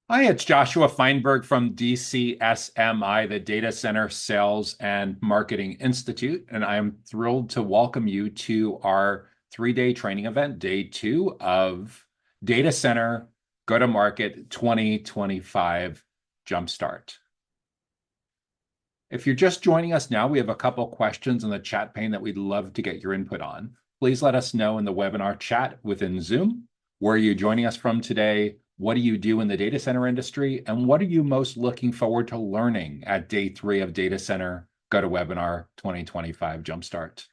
Hi, it's Joshua Feinberg from DCSMI, the Data Center Sales and Marketing Institute, and I am thrilled to welcome you to our 3-day training event, day 2 of Data Center Go-to-Market 2025 Jumpstart. If you're just joining us now, we have a couple questions in the chat pane that we'd love to get your input on. Please let us know in the webinar chat within Zoom. Where are you joining us from today? What do you do in the data center industry? And what are you most looking forward to learning at day 3 of Data Center GoToWebinar 2025 Jumpstart?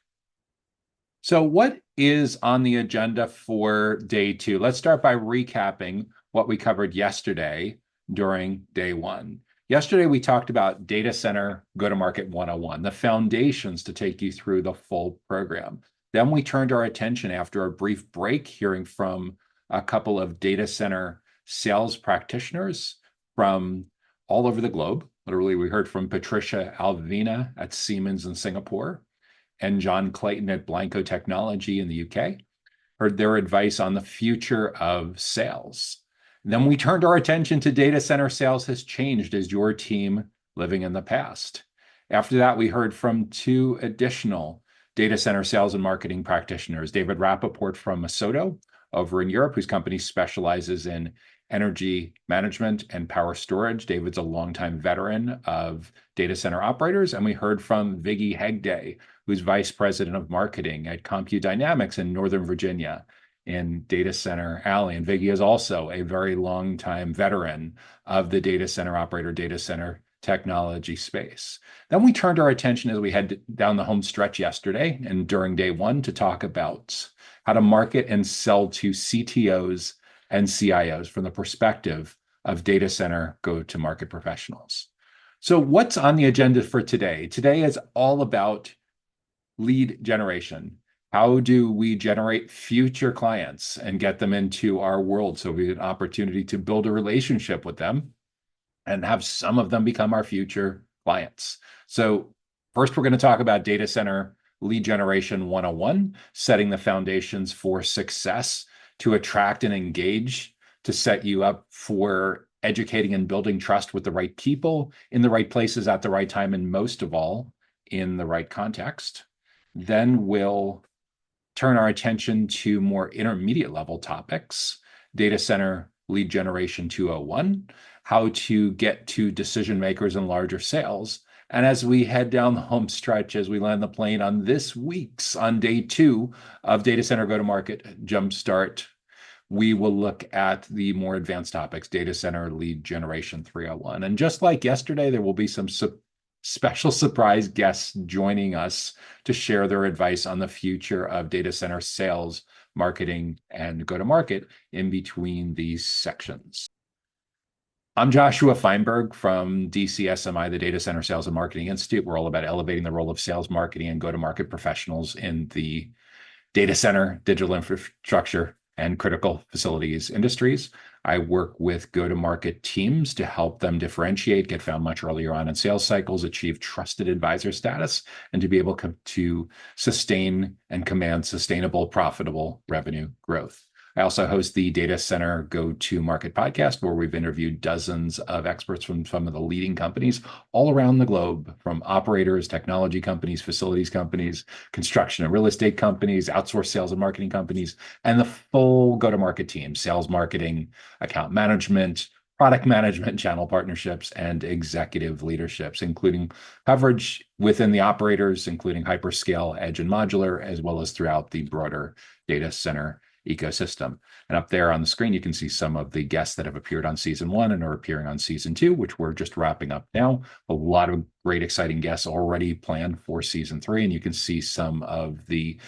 So what is on the agenda for day 2? Let's start by recapping what we covered yesterday during day 1. Yesterday, we talked about Data Center Go-to-Market 101, the foundations to take you through the full program. Then we turned our attention after a brief break, hearing from a couple of data center sales practitioners from all over the globe. Literally, we heard from Patricia Alvina at Siemens in Singapore and John Clayton at Blanco Technology in the UK. Heard their advice on the future of sales. Then we turned our attention to data center sales has changed as your team living in the past. After that, we heard from 2 additional data center sales and marketing practitioners, David Rappaport from Masoto over in Europe, whose company specializes in energy management and power storage. David's a longtime veteran of data center operators. And we heard from Viggy Hegde, who's vice president of marketing at CompuDynamics in Northern Virginia in Data Center Alley. And Viggy is also a very long-time veteran of the data center operator, data center technology space. Then we turned our attention as we head down the home stretch yesterday and during day 1 to talk about how to market and sell to CTOs and CIOs from the perspective of data center go-to-market professionals. So what's on the agenda for today? Today is all about lead generation. How do we generate future clients and get them into our world so we have an opportunity to build a relationship with them and have some of them become our future clients? So first, we're going to talk about data center lead generation 101, setting the foundations for success to attract and engage, to set you up for educating and building trust with the right people in the right places at the right time, and most of all, in the right context. Then we'll turn our attention to more intermediate level topics, data center lead generation 201, how to get to decision makers and larger sales. And as we head down the home stretch, as we land the plane on day 2 of Data Center Go-to-Market Jumpstart, we will look at the more advanced topics, data center lead generation 301. And just like yesterday, there will be some special surprise guests joining us to share their advice on the future of data center sales, marketing, and go-to-market in between these sections. I'm Joshua Feinberg from DCSMI, the Data Center Sales and Marketing Institute. We're all about elevating the role of sales, marketing, and go-to-market professionals in the data center, digital infrastructure, and critical facilities industries. I work with go-to-market teams to help them differentiate, get found much earlier on in sales cycles, achieve trusted advisor status, and to be able to sustain and command sustainable, profitable revenue growth. I also host the Data Center Go-to-Market podcast, where we've interviewed dozens of experts from some of the leading companies all around the globe, from operators, technology companies, facilities companies, construction and real estate companies, outsourced sales and marketing companies, and the full go-to-market team, sales, marketing, account management, product management, channel partnerships, and executive leaderships, including coverage within the operators, including hyperscale, edge, and modular, as well as throughout the broader data center ecosystem. And up there on the screen, you can see some of the guests that have appeared on season 1 and are appearing on season 2, which we're just wrapping up now. A lot of great, exciting guests already planned for season 3. And you can see some of the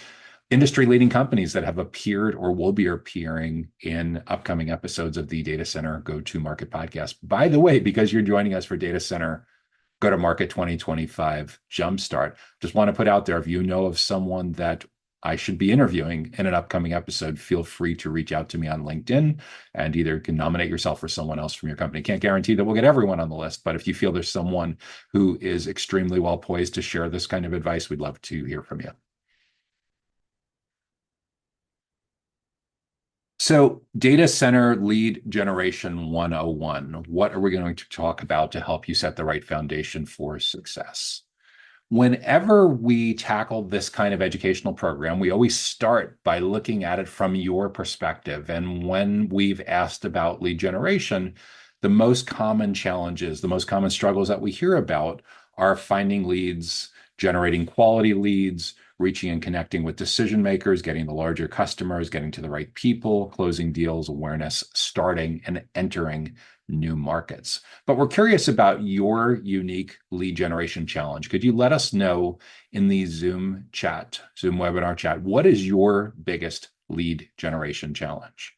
industry-leading companies that have appeared or will be appearing in upcoming episodes of the Data Center Go-to-Market podcast. By the way, because you're joining us for Data Center Go-to-Market 2025 Jumpstart, just want to put out there, if you know of someone that I should be interviewing in an upcoming episode, feel free to reach out to me on LinkedIn and either can nominate yourself or someone else from your company. Can't guarantee that we'll get everyone on the list, but if you feel there's someone who is extremely well poised to share this kind of advice, we'd love to hear from you. So, data center lead generation 101. What are we going to talk about to help you set the right foundation for success? Whenever we tackle this kind of educational program, we always start by looking at it from your perspective. And when we've asked about lead generation, the most common challenges, the most common struggles that we hear about are finding leads, generating quality leads, reaching and connecting with decision makers, getting the larger customers, getting to the right people, closing deals, awareness, starting and entering new markets. But we're curious about your unique lead generation challenge. Could you let us know in the Zoom chat, Zoom webinar chat, what is your biggest lead generation challenge?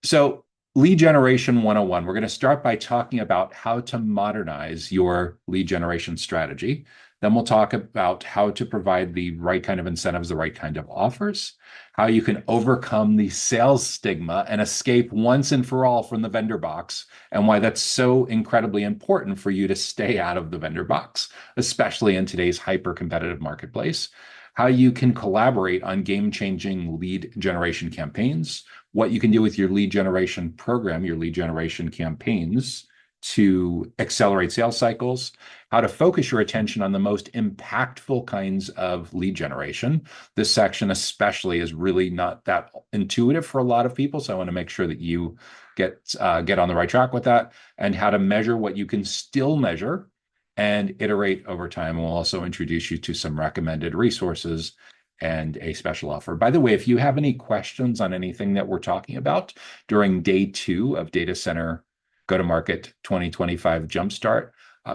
So, lead generation 101, we're going to start by talking about how to modernize your lead generation strategy. Then we'll talk about how to provide the right kind of incentives, the right kind of offers, how you can overcome the sales stigma and escape once and for all from the vendor box, and why that's so incredibly important for you to stay out of the vendor box, especially in today's hyper-competitive marketplace, how you can collaborate on game-changing lead generation campaigns, what you can do with your lead generation program, your lead generation campaigns to accelerate sales cycles, how to focus your attention on the most impactful kinds of lead generation. This section especially is really not that intuitive for a lot of people, so I want to make sure that you get on the right track with that, and how to measure what you can still measure and iterate over time. And we'll also introduce you to some recommended resources and a special offer. By the way, if you have any questions on anything that we're talking about during day 2 of Data Center Go-to-Market 2025 Jumpstart,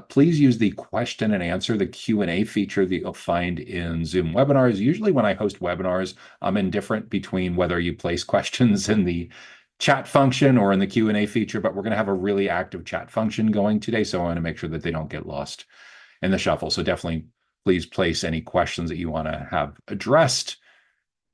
please use the question and answer, the Q&A feature that you'll find in Zoom webinars. Usually when I host webinars, I'm indifferent between whether you place questions in the chat function or in the Q&A feature, but we're going to have a really active chat function going today, so I want to make sure that they don't get lost in the shuffle. So definitely please place any questions that you want to have addressed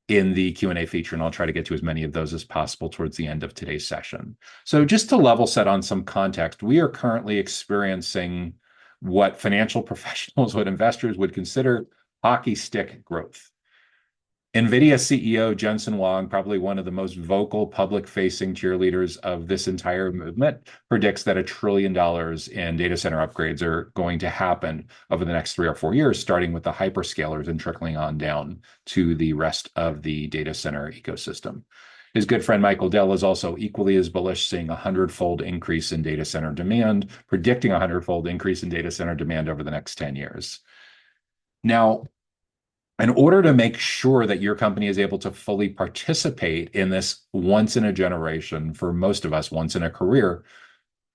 in the Q&A feature, and I'll try to get to as many of those as possible towards the end of today's session. So just to level set on some context, we are currently experiencing what financial professionals, what investors would consider hockey stick growth. NVIDIA CEO Jensen Huang, probably one of the most vocal public-facing cheerleaders of this entire movement, predicts that $1 trillion in data center upgrades are going to happen over the next 3 or 4 years, starting with the hyperscalers and trickling on down to the rest of the data center ecosystem. His good friend Michael Dell is also equally as bullish, seeing a 100-fold increase in data center demand, predicting a 100-fold increase in data center demand over the next 10 years. Now, in order to make sure that your company is able to fully participate in this once in a generation, for most of us, once in a career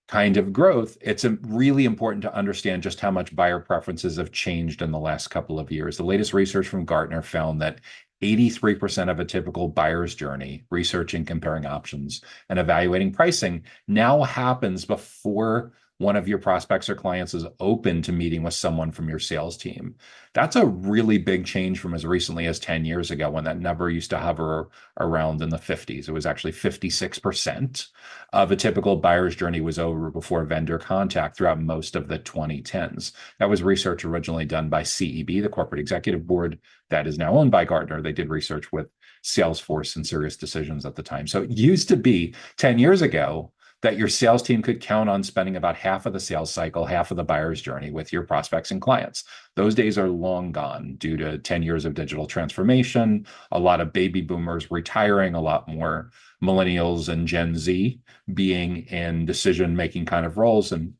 kind of growth, it's really important to understand just how much buyer preferences have changed in the last couple of years. The latest research from Gartner found that 83% of a typical buyer's journey, researching, comparing options, and evaluating pricing, now happens before one of your prospects or clients is open to meeting with someone from your sales team. That's a really big change from as recently as 10 years ago, when that number used to hover around in the 50s. It was actually 56% of a typical buyer's journey was over before vendor contact throughout most of the 2010s. That was research originally done by CEB, the Corporate Executive Board, that is now owned by Gartner. They did research with Salesforce and SiriusDecisions at the time. So it used to be 10 years ago that your sales team could count on spending about half of the sales cycle, half of the buyer's journey with your prospects and clients. Those days are long gone due to 10 years of digital transformation, a lot of baby boomers retiring, a lot more millennials and Gen Z being in decision-making kind of roles, and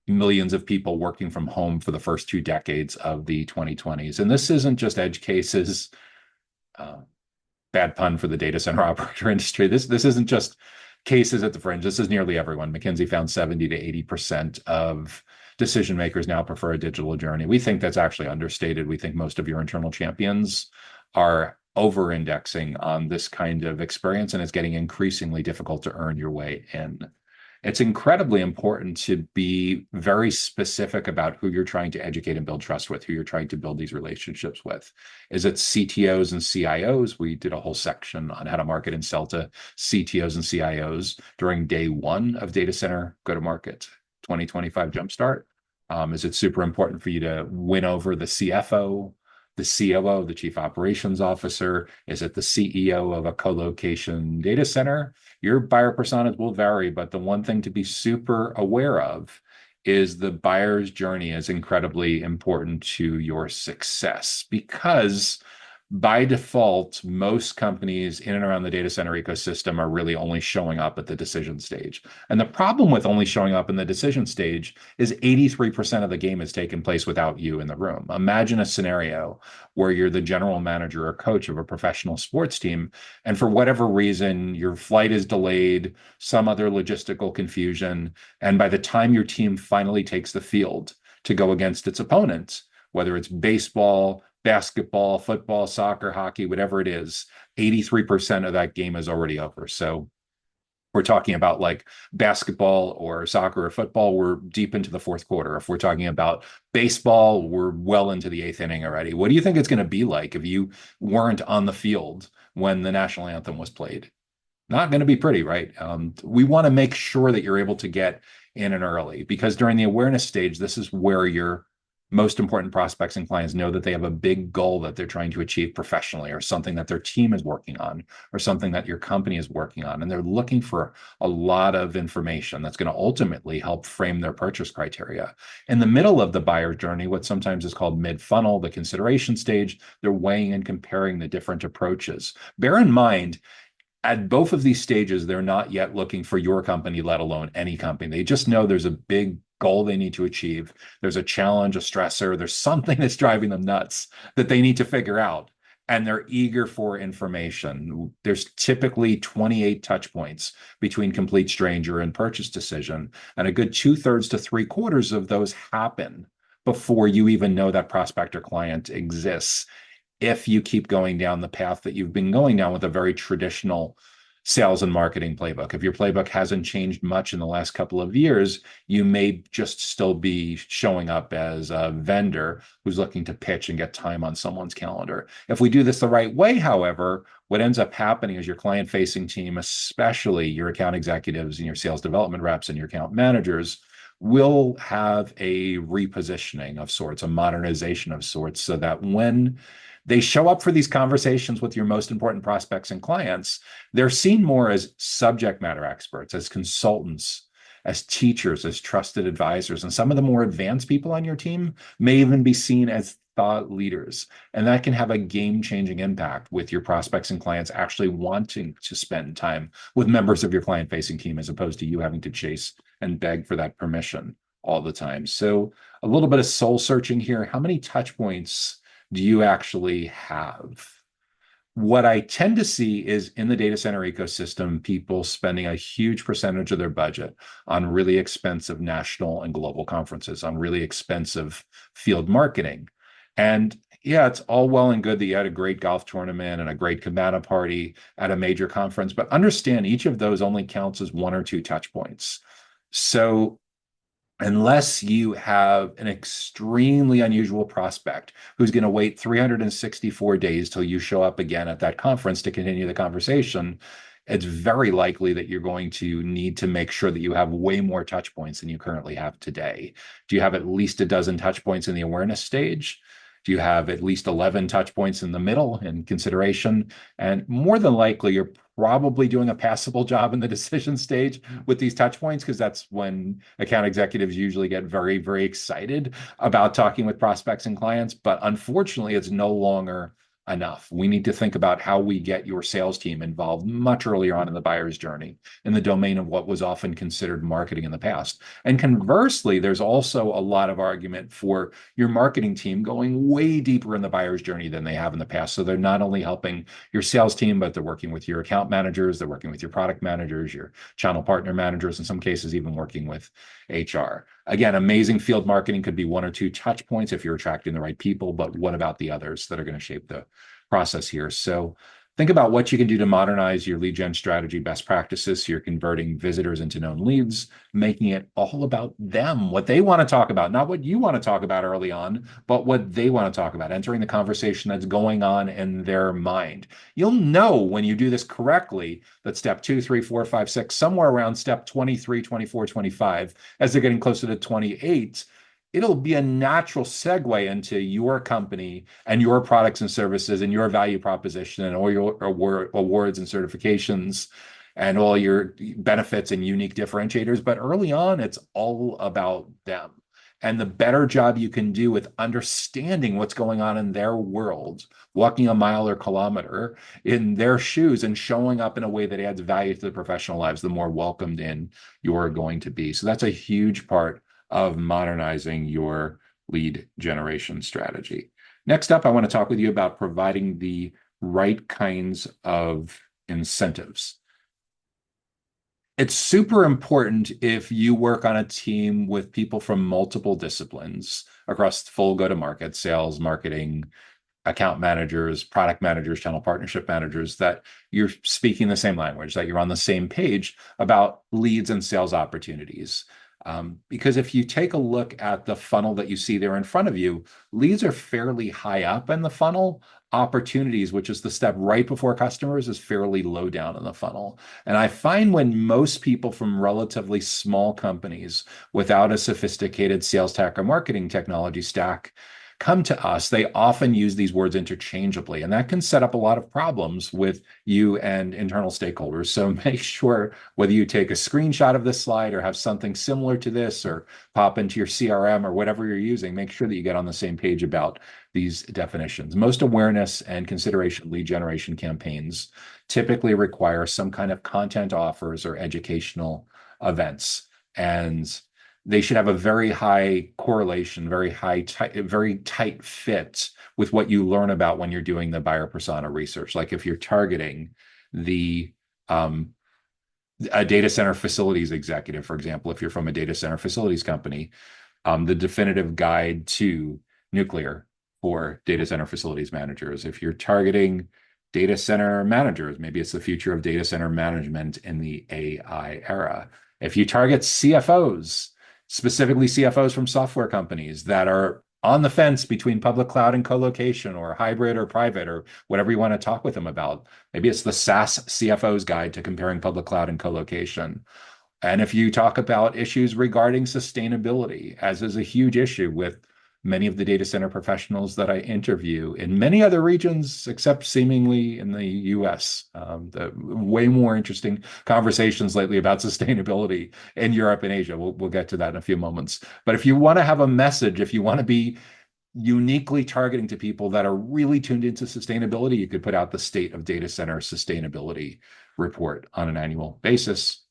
millions of people working from home for the first 2 decades of the 2020s. And this isn't just edge cases, bad pun for the data center operator industry. This isn't just cases at the fringe. This is nearly everyone. McKinsey found 70 to 80% of decision makers now prefer a digital journey. We think that's actually understated. We think most of your internal champions are over-indexing on this kind of experience, and it's getting increasingly difficult to earn your way in. It's incredibly important to be very specific about who you're trying to educate and build trust with, who you're trying to build these relationships with. Is it CTOs and CIOs? We did a whole section on how to market and sell to CTOs and CIOs during day 1 of Data Center Go-to-Market 2025 Jumpstart. Is it super important for you to win over the CFO, the COO, the chief operations officer? Is it the CEO of a co-location data center? Your buyer personas will vary, but the one thing to be super aware of is the buyer's journey is incredibly important to your success, because by default, most companies in and around the data center ecosystem are really only showing up at the decision stage. And the problem with only showing up in the decision stage is 83% of the game has taken place without you in the room. Imagine a scenario where you're the general manager or coach of a professional sports team, and for whatever reason, your flight is delayed, some other logistical confusion, and by the time your team finally takes the field to go against its opponent, whether it's baseball, basketball, football, soccer, hockey, whatever it is, 83% of that game is already over. So we're talking about like basketball or soccer or football, we're deep into the fourth quarter. If we're talking about baseball, we're well into the eighth inning already. What do you think it's going to be like if you weren't on the field when the national anthem was played? Not going to be pretty, right? We want to make sure that you're able to get in and early, because during the awareness stage, this is where your most important prospects and clients know that they have a big goal that they're trying to achieve professionally, or something that their team is working on, or something that your company is working on. And they're looking for a lot of information that's going to ultimately help frame their purchase criteria. In the middle of the buyer journey, what sometimes is called mid-funnel, the consideration stage, they're weighing and comparing the different approaches. Bear in mind, at both of these stages, they're not yet looking for your company, let alone any company. They just know there's a big goal they need to achieve. There's a challenge, a stressor, there's something that's driving them nuts that they need to figure out. And they're eager for information. There's typically 28 touch points between complete stranger and purchase decision. And a good 2/3 to 3/4 of those happen before you even know that prospect or client exists, if you keep going down the path that you've been going down with a very traditional sales and marketing playbook. If your playbook hasn't changed much in the last couple of years, you may just still be showing up as a vendor who's looking to pitch and get time on someone's calendar. If we do this the right way, however, what ends up happening is your client-facing team, especially your account executives and your sales development reps and your account managers, will have a repositioning of sorts, a modernization of sorts, so that when they show up for these conversations with your most important prospects and clients, they're seen more as subject matter experts, as consultants, as teachers, as trusted advisors. And some of the more advanced people on your team may even be seen as thought leaders. And that can have a game-changing impact with your prospects and clients actually wanting to spend time with members of your client-facing team, as opposed to you having to chase and beg for that permission all the time. So a little bit of soul searching here. How many touch points do you actually have? What I tend to see is in the data center ecosystem, people spending a huge percentage of their budget on really expensive national and global conferences, on really expensive field marketing. And yeah, it's all well and good that you had a great golf tournament and a great cabana party at a major conference, but understand each of those only counts as 1 or 2 touch points. So unless you have an extremely unusual prospect who's going to wait 364 days till you show up again at that conference to continue the conversation, it's very likely that you're going to need to make sure that you have way more touch points than you currently have today. Do you have at least a dozen touch points in the awareness stage? Do you have at least 11 touch points in the middle in consideration? And more than likely, you're probably doing a passable job in the decision stage with these touch points, because that's when account executives usually get very, very excited about talking with prospects and clients. But unfortunately, it's no longer enough. We need to think about how we get your sales team involved much earlier on in the buyer's journey, in the domain of what was often considered marketing in the past. And conversely, there's also a lot of argument for your marketing team going way deeper in the buyer's journey than they have in the past. So they're not only helping your sales team, but they're working with your account managers, they're working with your product managers, your channel partner managers, in some cases even working with HR. Again, amazing field marketing could be 1 or 2 touch points if you're attracting the right people, but what about the others that are going to shape the process here? So think about what you can do to modernize your lead gen strategy best practices, so you're converting visitors into known leads, making it all about them, what they want to talk about, not what you want to talk about early on, but what they want to talk about, entering the conversation that's going on in their mind. You'll know when you do this correctly that step 2, 3, 4, 5, 6, somewhere around step 23, 24, 25, as they're getting closer to 28, it'll be a natural segue into your company and your products and services and your value proposition and all your awards and certifications and all your benefits and unique differentiators. But early on, it's all about them. And the better job you can do with understanding what's going on in their world, walking a mile or kilometer in their shoes and showing up in a way that adds value to the professional lives, the more welcomed in you're going to be. So that's a huge part of modernizing your lead generation strategy. Next up, I want to talk with you about providing the right kinds of incentives. It's super important if you work on a team with people from multiple disciplines across full go-to-market, sales, marketing, account managers, product managers, channel partnership managers, that you're speaking the same language, that you're on the same page about leads and sales opportunities. Because if you take a look at the funnel that you see there in front of you, leads are fairly high up in the funnel. Opportunities, which is the step right before customers, is fairly low down in the funnel. And I find when most people from relatively small companies without a sophisticated sales tech or marketing technology stack come to us, they often use these words interchangeably, and that can set up a lot of problems with you and internal stakeholders. So make sure, whether you take a screenshot of this slide or have something similar to this or pop into your CRM or whatever you're using, make sure that you get on the same page about these definitions. Most awareness and consideration lead generation campaigns typically require some kind of content offers or educational events, and they should have a very high correlation, very tight fit with what you learn about when you're doing the buyer persona research. Like if you're targeting a data center facilities executive, for example, if you're from a data center facilities company, the definitive guide to nuclear for data center facilities managers. If you're targeting data center managers, maybe it's the future of data center management in the AI era. If you target CFOs, specifically CFOs from software companies that are on the fence between public cloud and co-location or hybrid or private or whatever you want to talk with them about. Maybe it's the SaaS CFO's guide to comparing public cloud and co-location. And if you talk about issues regarding sustainability, as is a huge issue with many of the data center professionals that I interview in many other regions, except seemingly in the US. The way more interesting conversations lately about sustainability in Europe and Asia. We'll get to that in a few moments. But if you want to have a message, if you want to be uniquely targeting to people that are really tuned into sustainability, you could put out the State of Data Center Sustainability report on an annual basis.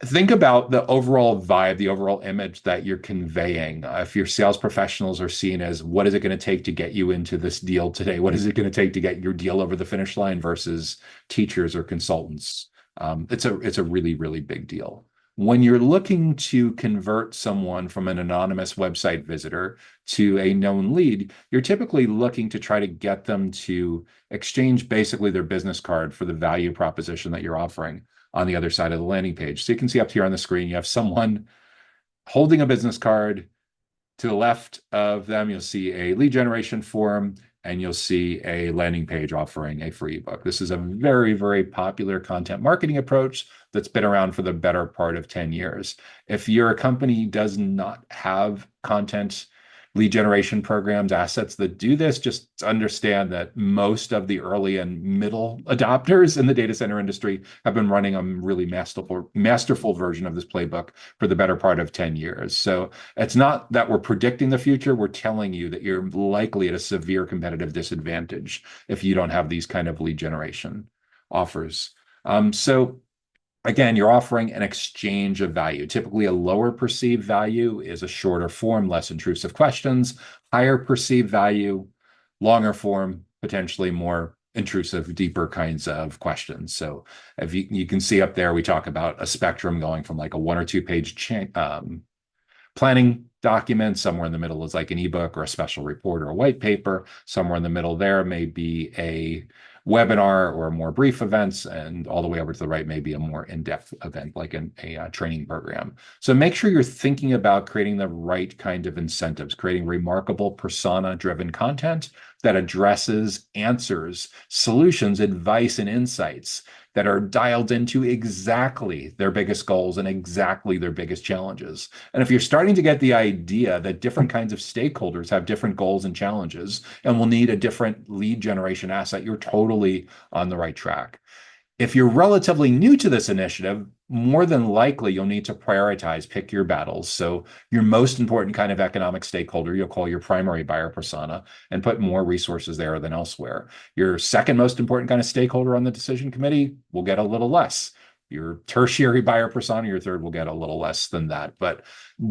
Think about the overall vibe, the overall image that you're conveying. If your sales professionals are seen as, what is it going to take to get you into this deal today? What is it going to take to get your deal over the finish line versus teachers or consultants? It's a really, really big deal. When you're looking to convert someone from an anonymous website visitor to a known lead, you're typically looking to try to get them to exchange basically their business card for the value proposition that you're offering on the other side of the landing page. So you can see up here on the screen, you have someone holding a business card. To the left of them, you'll see a lead generation form, and you'll see a landing page offering a free ebook. This is a very, very popular content marketing approach that's been around for the better part of 10 years. If your company does not have content lead generation programs, assets that do this, just understand that most of the early and middle adopters in the data center industry have been running a really masterful version of this playbook for the better part of 10 years. So it's not that we're predicting the future, we're telling you that you're likely at a severe competitive disadvantage if you don't have these kind of lead generation offers. So again, you're offering an exchange of value. Typically, a lower perceived value is a shorter form, less intrusive questions. Higher perceived value, longer form, potentially more intrusive, deeper kinds of questions. So if you can see up there, we talk about a spectrum going from like a 1 or 2 page planning document. Somewhere in the middle is like an ebook or a special report or a white paper. Somewhere in the middle there may be a webinar or more brief events, and all the way over to the right may be a more in-depth event like a training program. So make sure you're thinking about creating the right kind of incentives, creating remarkable persona-driven content that addresses, answers, solutions, advice, and insights that are dialed into exactly their biggest goals and exactly their biggest challenges. And if you're starting to get the idea that different kinds of stakeholders have different goals and challenges and will need a different lead generation asset, you're totally on the right track. If you're relatively new to this initiative, more than likely you'll need to prioritize, pick your battles. So your most important kind of economic stakeholder, you'll call your primary buyer persona and put more resources there than elsewhere. Your second most important kind of stakeholder on the decision committee will get a little less. Your tertiary buyer persona, your third, will get a little less than that. But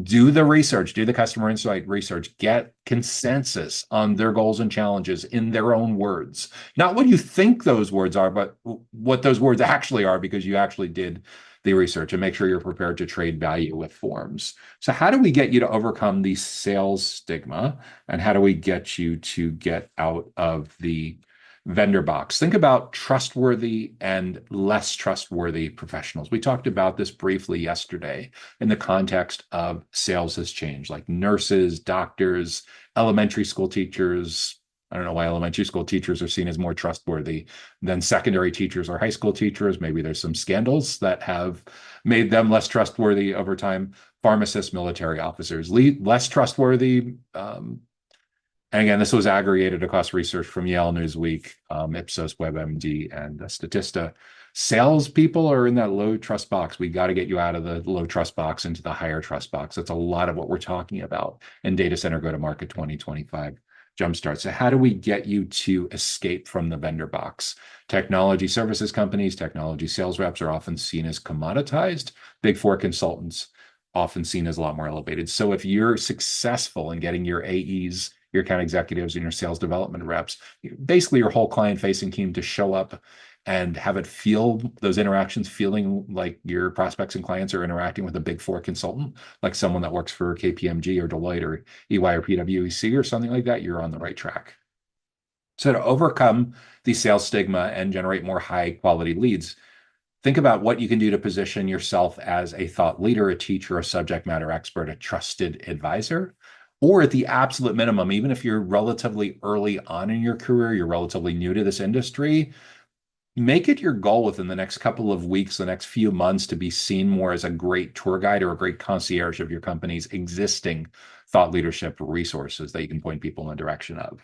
do the research, do the customer insight research, get consensus on their goals and challenges in their own words. Not what you think those words are, but what those words actually are, because you actually did the research, and make sure you're prepared to trade value with forms. So how do we get you to overcome the sales stigma? And how do we get you to get out of the vendor box? Think about trustworthy and less trustworthy professionals. We talked about this briefly yesterday in the context of sales has changed, like nurses, doctors, elementary school teachers. I don't know why elementary school teachers are seen as more trustworthy than secondary teachers or high school teachers. Maybe there's some scandals that have made them less trustworthy over time. Pharmacists, military officers, less trustworthy. And again, this was aggregated across research from Yale, Newsweek, Ipsos, WebMD, and Statista. Salespeople are in that low trust box. We got to get you out of the low trust box into the higher trust box. That's a lot of what we're talking about in Data Center Go-to-Market 2025 Jumpstart. So how do we get you to escape from the vendor box? Technology services companies, technology sales reps are often seen as commoditized. Big Four consultants often seen as a lot more elevated. So if you're successful in getting your AEs, your account executives, and your sales development reps, basically your whole client-facing team, to show up and have it feel, those interactions feeling like your prospects and clients are interacting with a Big Four consultant, like someone that works for KPMG or Deloitte or EY or PwC or something like that, you're on the right track. So to overcome the sales stigma and generate more high quality leads, think about what you can do to position yourself as a thought leader, a teacher, a subject matter expert, a trusted advisor. Or at the absolute minimum, even if you're relatively early on in your career, you're relatively new to this industry, make it your goal within the next couple of weeks, the next few months, to be seen more as a great tour guide or a great concierge of your company's existing thought leadership resources that you can point people in the direction of.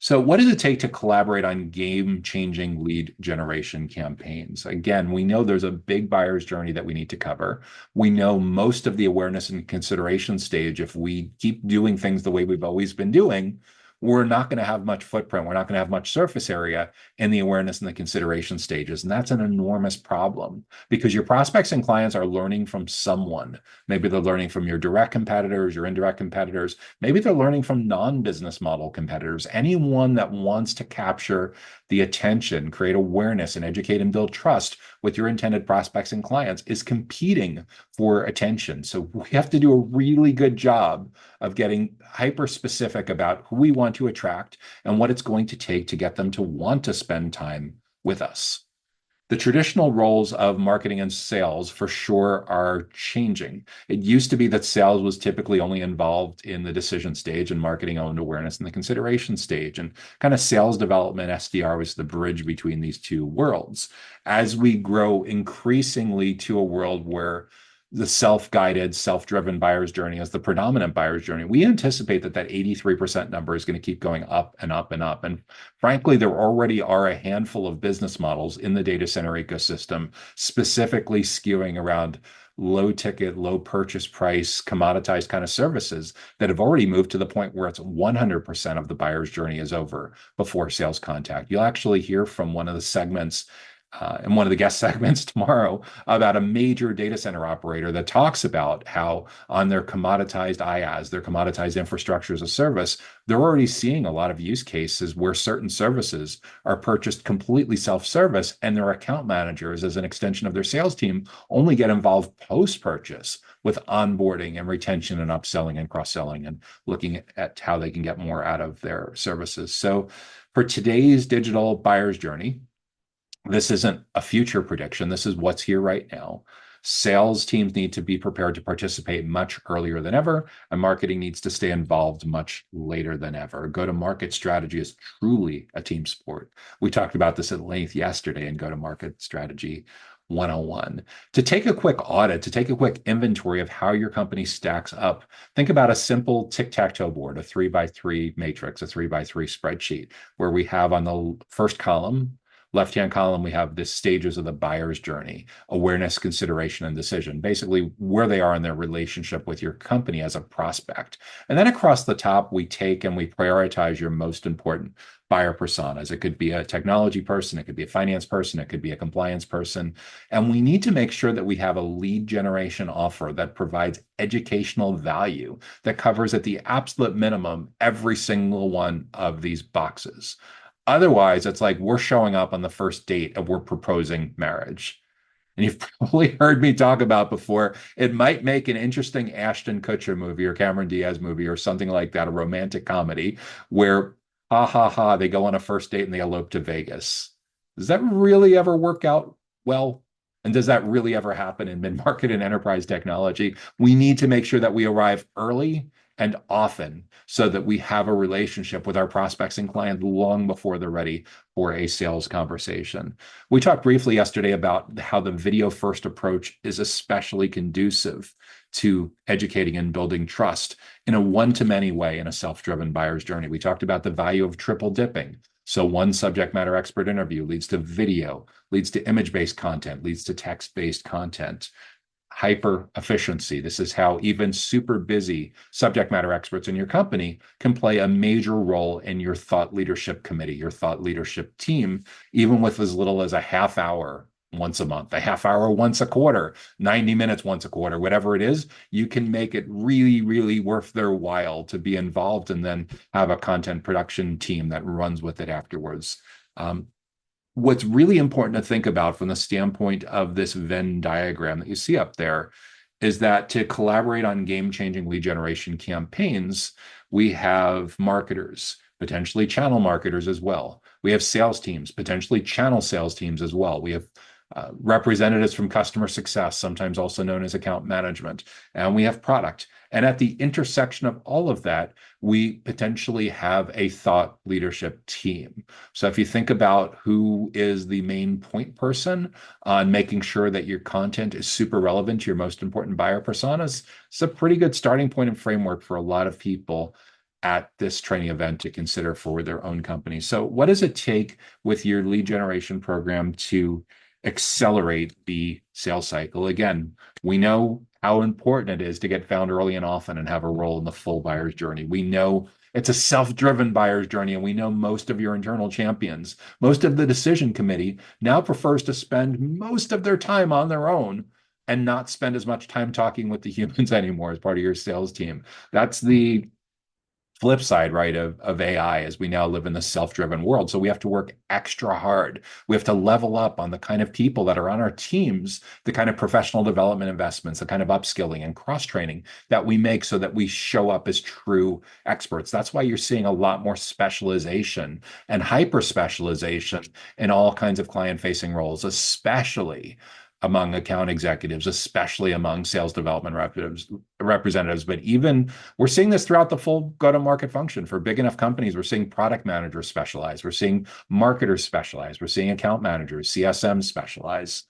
So what does it take to collaborate on game-changing lead generation campaigns? Again, we know there's a big buyer's journey that we need to cover. We know most of the awareness and consideration stage, if we keep doing things the way we've always been doing, we're not going to have much footprint. We're not going to have much surface area in the awareness and the consideration stages. And that's an enormous problem, because your prospects and clients are learning from someone. Maybe they're learning from your direct competitors, your indirect competitors. Maybe they're learning from non-business model competitors. Anyone that wants to capture the attention, create awareness, and educate and build trust with your intended prospects and clients is competing for attention. So we have to do a really good job of getting hyper specific about who we want to attract and what it's going to take to get them to want to spend time with us. The traditional roles of marketing and sales for sure are changing. It used to be that sales was typically only involved in the decision stage, and marketing owned awareness in the consideration stage. And kind of sales development, SDR, was the bridge between these two worlds. As we grow increasingly to a world where the self-guided, self-driven buyer's journey is the predominant buyer's journey, we anticipate that 83% number is going to keep going up and up and up. And frankly, there already are a handful of business models in the data center ecosystem specifically skewing around low ticket, low purchase price, commoditized kind of services that have already moved to the point where it's 100% of the buyer's journey is over before sales contact. You'll actually hear from one of the segments in one of the guest segments tomorrow about a major data center operator that talks about how on their commoditized IaaS, their commoditized infrastructure as a service, they're already seeing a lot of use cases where certain services are purchased completely self-service, and their account managers, as an extension of their sales team, only get involved post-purchase with onboarding and retention and upselling and cross-selling and looking at how they can get more out of their services. So for today's digital buyer's journey, this isn't a future prediction. This is what's here right now. Sales teams need to be prepared to participate much earlier than ever, and marketing needs to stay involved much later than ever. Go-to-market strategy is truly a team sport. We talked about this at length yesterday in Go-to-Market Strategy 101. To take a quick audit, to take a quick inventory of how your company stacks up, think about a simple tic-tac-toe board, a 3x3 matrix, a 3x3 spreadsheet, where we have on the first column, left-hand column, we have the stages of the buyer's journey: awareness, consideration, and decision, basically where they are in their relationship with your company as a prospect. And then across the top, we take and we prioritize your most important buyer personas. It could be a technology person, it could be a finance person, it could be a compliance person. And we need to make sure that we have a lead generation offer that provides educational value that covers at the absolute minimum every single one of these boxes. Otherwise, it's like we're showing up on the first date and we're proposing marriage. And you've probably heard me talk about before, it might make an interesting Ashton Kutcher movie or Cameron Diaz movie or something like that, a romantic comedy where, ha ha ha, they go on a first date and they elope to Vegas. Does that really ever work out well? And does that really ever happen in mid-market and enterprise technology? We need to make sure that we arrive early and often so that we have a relationship with our prospects and clients long before they're ready for a sales conversation. We talked briefly yesterday about how the video-first approach is especially conducive to educating and building trust in a one-to-many way in a self-driven buyer's journey. We talked about the value of triple dipping. So one subject matter expert interview leads to video, leads to image-based content, leads to text-based content. Hyper efficiency. This is how even super busy subject matter experts in your company can play a major role in your thought leadership committee, your thought leadership team, even with as little as a half hour once a month, a half hour once a quarter, 90 minutes once a quarter, whatever it is. You can make it really, really worth their while to be involved and then have a content production team that runs with it afterwards. What's really important to think about from the standpoint of this Venn diagram that you see up there is that to collaborate on game-changing lead generation campaigns, we have marketers, potentially channel marketers as well. We have sales teams, potentially channel sales teams as well. We have representatives from customer success, sometimes also known as account management, and we have product. And at the intersection of all of that, we potentially have a thought leadership team. So if you think about who is the main point person on making sure that your content is super relevant to your most important buyer personas, it's a pretty good starting point and framework for a lot of people at this training event to consider for their own company. So what does it take with your lead generation program to accelerate the sales cycle? Again, we know how important it is to get found early and often and have a role in the full buyer's journey. We know it's a self-driven buyer's journey, and we know most of your internal champions, most of the decision committee now prefers to spend most of their time on their own and not spend as much time talking with the humans anymore as part of your sales team. That's the flip side, right, of AI as we now live in the self-driven world. So we have to work extra hard. We have to level up on the kind of people that are on our teams, the kind of professional development investments, the kind of upskilling and cross-training that we make so that we show up as true experts. That's why you're seeing a lot more specialization and hyper-specialization in all kinds of client-facing roles, especially among account executives, especially among sales development representatives. But even we're seeing this throughout the full go-to-market function. For big enough companies, we're seeing product managers specialize. We're seeing marketers specialize. We're seeing account managers, CSMs specialize.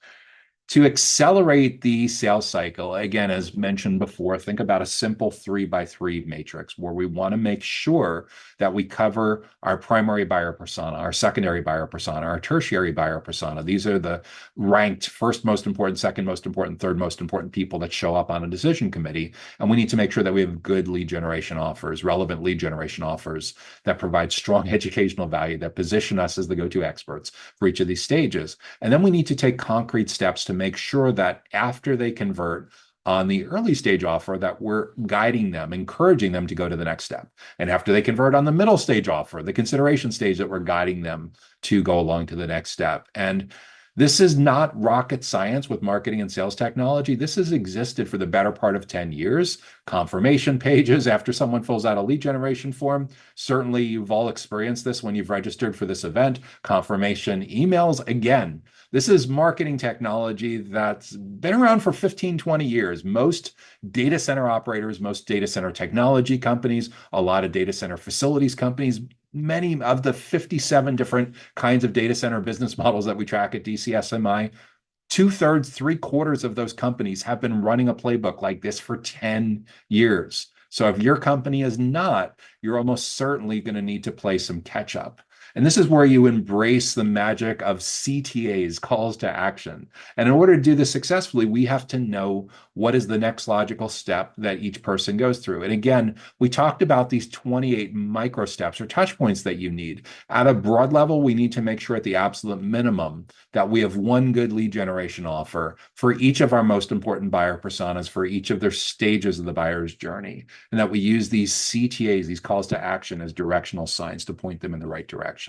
To accelerate the sales cycle, again, as mentioned before, think about a simple 3x3 matrix where we want to make sure that we cover our primary buyer persona, our secondary buyer persona, our tertiary buyer persona. These are the ranked first most important, second most important, third most important people that show up on a decision committee. And we need to make sure that we have good lead generation offers, relevant lead generation offers that provide strong educational value, that position us as the go-to experts for each of these stages. And then we need to take concrete steps to make sure that after they convert on the early stage offer, that we're guiding them, encouraging them to go to the next step. And after they convert on the middle stage offer, the consideration stage, that we're guiding them to go along to the next step. And This is not rocket science with marketing and sales technology. This has existed for the better part of 10 years. Confirmation pages after someone fills out a lead generation form. Certainly, you've all experienced this when you've registered for this event. Confirmation emails. Again, this is marketing technology that's been around for 15, 20 years. Most data center operators, most data center technology companies, a lot of data center facilities companies, many of the 57 different kinds of data center business models that we track at DCSMI, two-thirds, three-quarters of those companies have been running a playbook like this for 10 years. So if your company is not, you're almost certainly going to need to play some catch up. And this is where you embrace the magic of CTAs, calls to action. And in order to do this successfully, we have to know what is the next logical step that each person goes through. And again, we talked about these 28 micro steps or touch points that you need. At a broad level, we need to make sure at the absolute minimum that we have one good lead generation offer for each of our most important buyer personas, for each of their stages of the buyer's journey, and that we use these CTAs, these calls to action, as directional signs to point them in the right direction.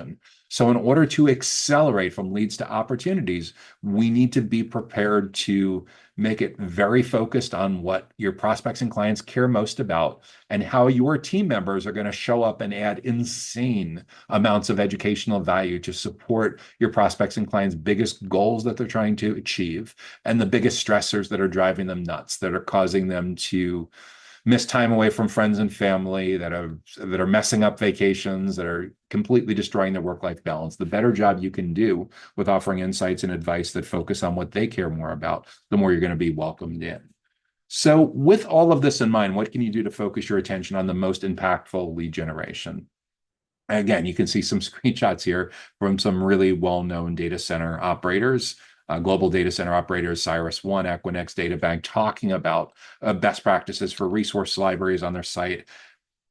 So in order to accelerate from leads to opportunities, we need to be prepared to make it very focused on what your prospects and clients care most about and how your team members are going to show up and add insane amounts of educational value to support your prospects and clients' biggest goals that they're trying to achieve and the biggest stressors that are driving them nuts, that are causing them to miss time away from friends and family, that are messing up vacations, that are completely destroying their work-life balance. The better job you can do with offering insights and advice that focus on what they care more about, the more you're going to be welcomed in. So with all of this in mind, what can you do to focus your attention on the most impactful lead generation? Again, you can see some screenshots here from some really well-known data center operators, global data center operators, CyrusOne, Equinix, DataBank, talking about best practices for resource libraries on their site.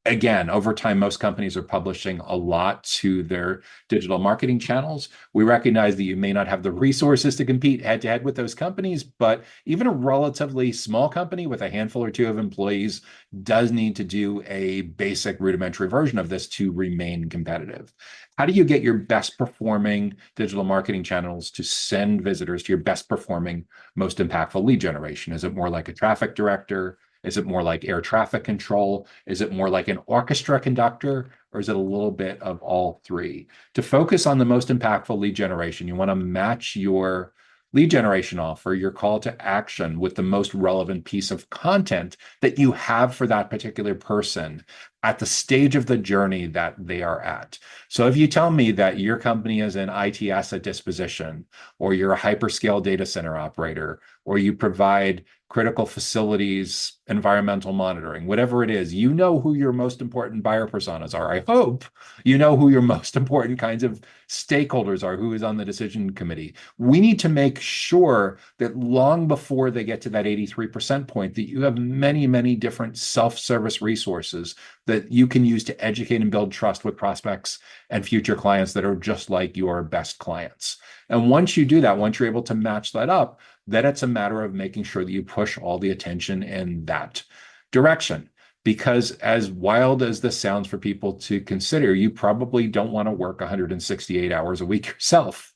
Again, over time, most companies are publishing a lot to their digital marketing channels. We recognize that you may not have the resources to compete head-to-head with those companies, but even a relatively small company with a handful or two of employees does need to do a basic rudimentary version of this to remain competitive. How do you get your best performing digital marketing channels to send visitors to your best performing, most impactful lead generation? Is it more like a traffic director? Is it more like air traffic control? Is it more like an orchestra conductor? Or is it a little bit of all three? To focus on the most impactful lead generation, you want to match your lead generation offer, your call to action, with the most relevant piece of content that you have for that particular person at the stage of the journey that they are at. So if you tell me that your company is an IT asset disposition, or you're a hyperscale data center operator, or you provide critical facilities, environmental monitoring, whatever it is, you know who your most important buyer personas are. I hope you know who your most important kinds of stakeholders are, who is on the decision committee. We need to make sure that long before they get to that 83% point, that you have many, many different self-service resources that you can use to educate and build trust with prospects and future clients that are just like your best clients. And once you do that, once you're able to match that up, then it's a matter of making sure that you push all the attention in that direction. Because as wild as this sounds for people to consider, you probably don't want to work 168 hours a week yourself.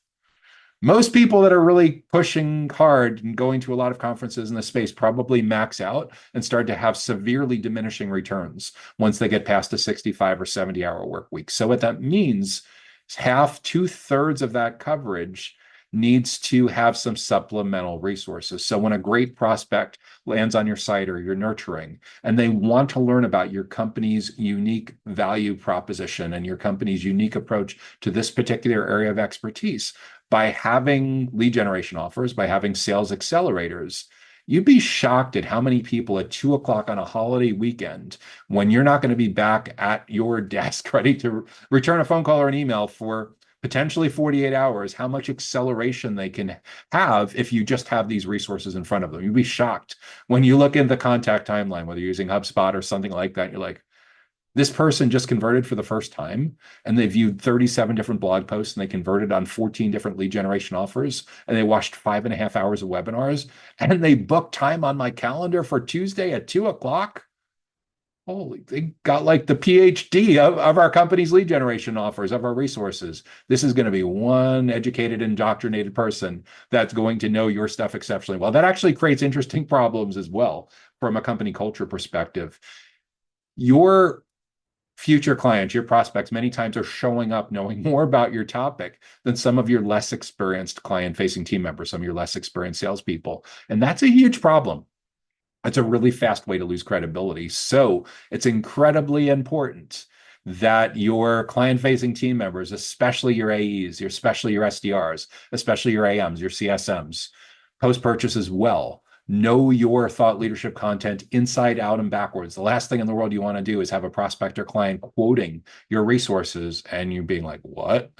Most people that are really pushing hard and going to a lot of conferences in the space probably max out and start to have severely diminishing returns once they get past a 65 or 70-hour work week. So what that means is half, two-thirds of that coverage needs to have some supplemental resources. So when a great prospect lands on your site or you're nurturing, and they want to learn about your company's unique value proposition and your company's unique approach to this particular area of expertise, by having lead generation offers, by having sales accelerators, you'd be shocked at how many people at 2 o'clock on a holiday weekend, when you're not going to be back at your desk ready to return a phone call or an email for potentially 48 hours, how much acceleration they can have if you just have these resources in front of them. You'd be shocked when you look in the contact timeline, whether you're using HubSpot or something like that. You're like, this person just converted for the first time, and they viewed 37 different blog posts, and they converted on 14 different lead generation offers, and they watched 5.5 hours of webinars, and they booked time on my calendar for Tuesday at 2 o'clock. Holy, they got like the PhD of our company's lead generation offers, of our resources. This is going to be one educated, indoctrinated person that's going to know your stuff exceptionally well. That actually creates interesting problems as well from a company culture perspective. Your future clients, your prospects, many times are showing up knowing more about your topic than some of your less experienced client facing team members, some of your less experienced salespeople. And that's a huge problem. It's a really fast way to lose credibility. So it's incredibly important that your client facing team members, especially your AEs, especially your SDRs, especially your AMs, your CSMs, post purchase as well, know your thought leadership content inside out and backwards. The last thing in the world you want to do is have a prospect or client quoting your resources and you being like, what?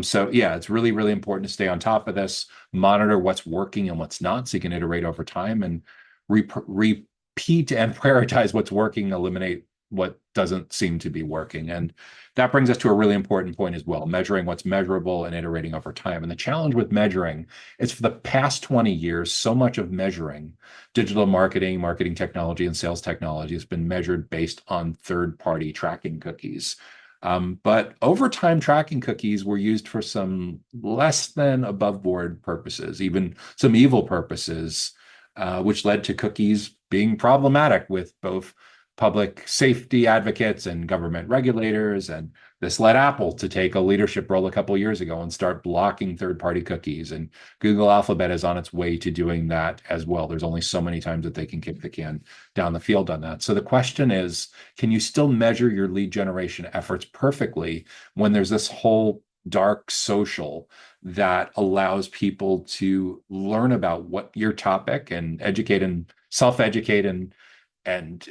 So yeah, it's really, really important to stay on top of this, monitor what's working and what's not, so you can iterate over time and repeat and prioritize what's working, eliminate what doesn't seem to be working. And that brings us to a really important point as well, measuring what's measurable and iterating over time. And the challenge with measuring is for the past 20 years, so much of measuring digital marketing, marketing technology, and sales technology has been measured based on third-party tracking cookies. But over time, tracking cookies were used for some less than above board purposes, even some evil purposes, which led to cookies being problematic with both public safety advocates and government regulators. And this led Apple to take a leadership role a couple of years ago and start blocking third-party cookies. And Google Alphabet is on its way to doing that as well. There's only so many times that they can kick the can down the field on that. So the question is, can you still measure your lead generation efforts perfectly when there's this whole dark social that allows people to learn about what your topic and educate and self-educate and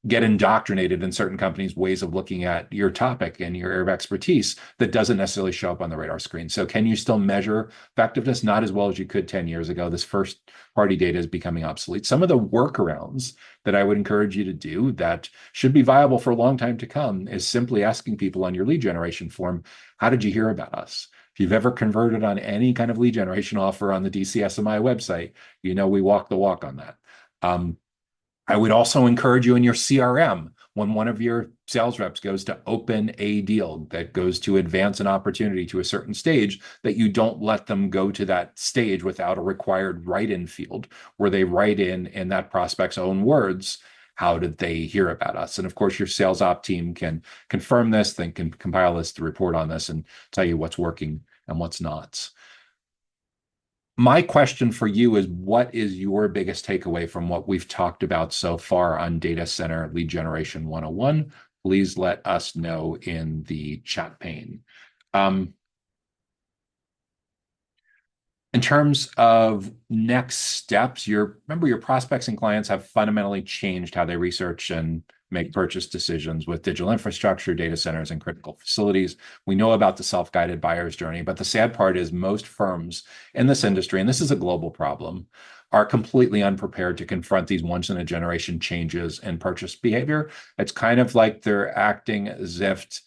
get indoctrinated in certain companies' ways of looking at your topic and your area of expertise that doesn't necessarily show up on the radar screen. So can you still measure effectiveness? Not as well as you could 10 years ago. This first party data is becoming obsolete. Some of the workarounds that I would encourage you to do that should be viable for a long time to come is simply asking people on your lead generation form, how did you hear about us? If you've ever converted on any kind of lead generation offer on the DCSMI website, you know we walk the walk on that. I would also encourage you in your CRM, when one of your sales reps goes to open a deal that goes to advance an opportunity to a certain stage, that you don't let them go to that stage without a required write-in field where they write in that prospect's own words, how did they hear about us? And of course, your sales op team can confirm this, then can compile this to report on this and tell you what's working and what's not. My question for you is, what is your biggest takeaway from what we've talked about so far on Data Center Lead Generation 101? Please let us know in the chat pane. In terms of next steps, remember your prospects and clients have fundamentally changed how they research and make purchase decisions with digital infrastructure, data centers, and critical facilities. We know about the self-guided buyer's journey, but the sad part is most firms in this industry, and this is a global problem, are completely unprepared to confront these once-in-a-generation changes in purchase behavior. It's kind of like they're acting as if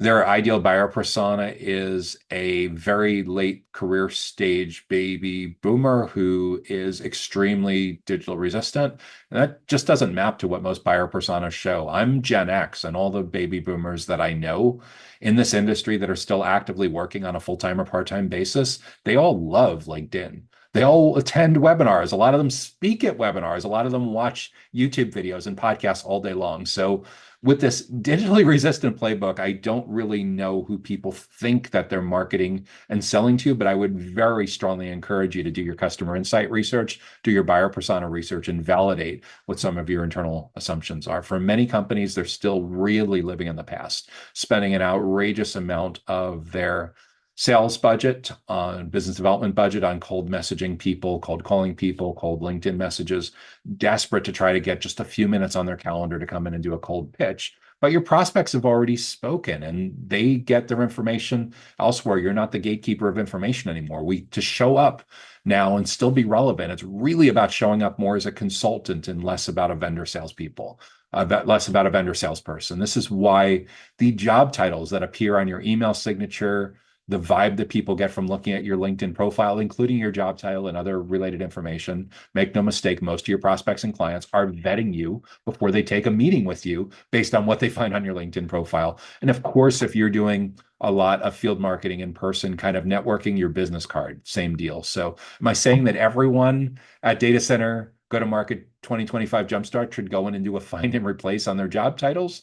their ideal buyer persona is a very late career stage baby boomer who is extremely digital resistant. And that just doesn't map to what most buyer personas show. I'm Gen X, and all the baby boomers that I know in this industry that are still actively working on a full-time or part-time basis, they all love LinkedIn. They all attend webinars. A lot of them speak at webinars. A lot of them watch YouTube videos and podcasts all day long. So with this digitally resistant playbook, I don't really know who people think that they're marketing and selling to, but I would very strongly encourage you to do your customer insight research, do your buyer persona research, and validate what some of your internal assumptions are. For many companies, they're still really living in the past, spending an outrageous amount of their sales budget on business development budget on cold messaging people, cold calling people, cold LinkedIn messages, desperate to try to get just a few minutes on their calendar to come in and do a cold pitch. But your prospects have already spoken and they get their information elsewhere. You're not the gatekeeper of information anymore. To show up now and still be relevant, it's really about showing up more as a consultant and less about a vendor salespeople. Less about a vendor salesperson. This is why the job titles that appear on your email signature, the vibe that people get from looking at your LinkedIn profile, including your job title and other related information. Make no mistake, most of your prospects and clients are vetting you before they take a meeting with you based on what they find on your LinkedIn profile. And of course, if you're doing a lot of field marketing in person, kind of networking, your business card, same deal. So am I saying that everyone at Data Center Go-to-Market 2025 Jumpstart should go in and do a find and replace on their job titles?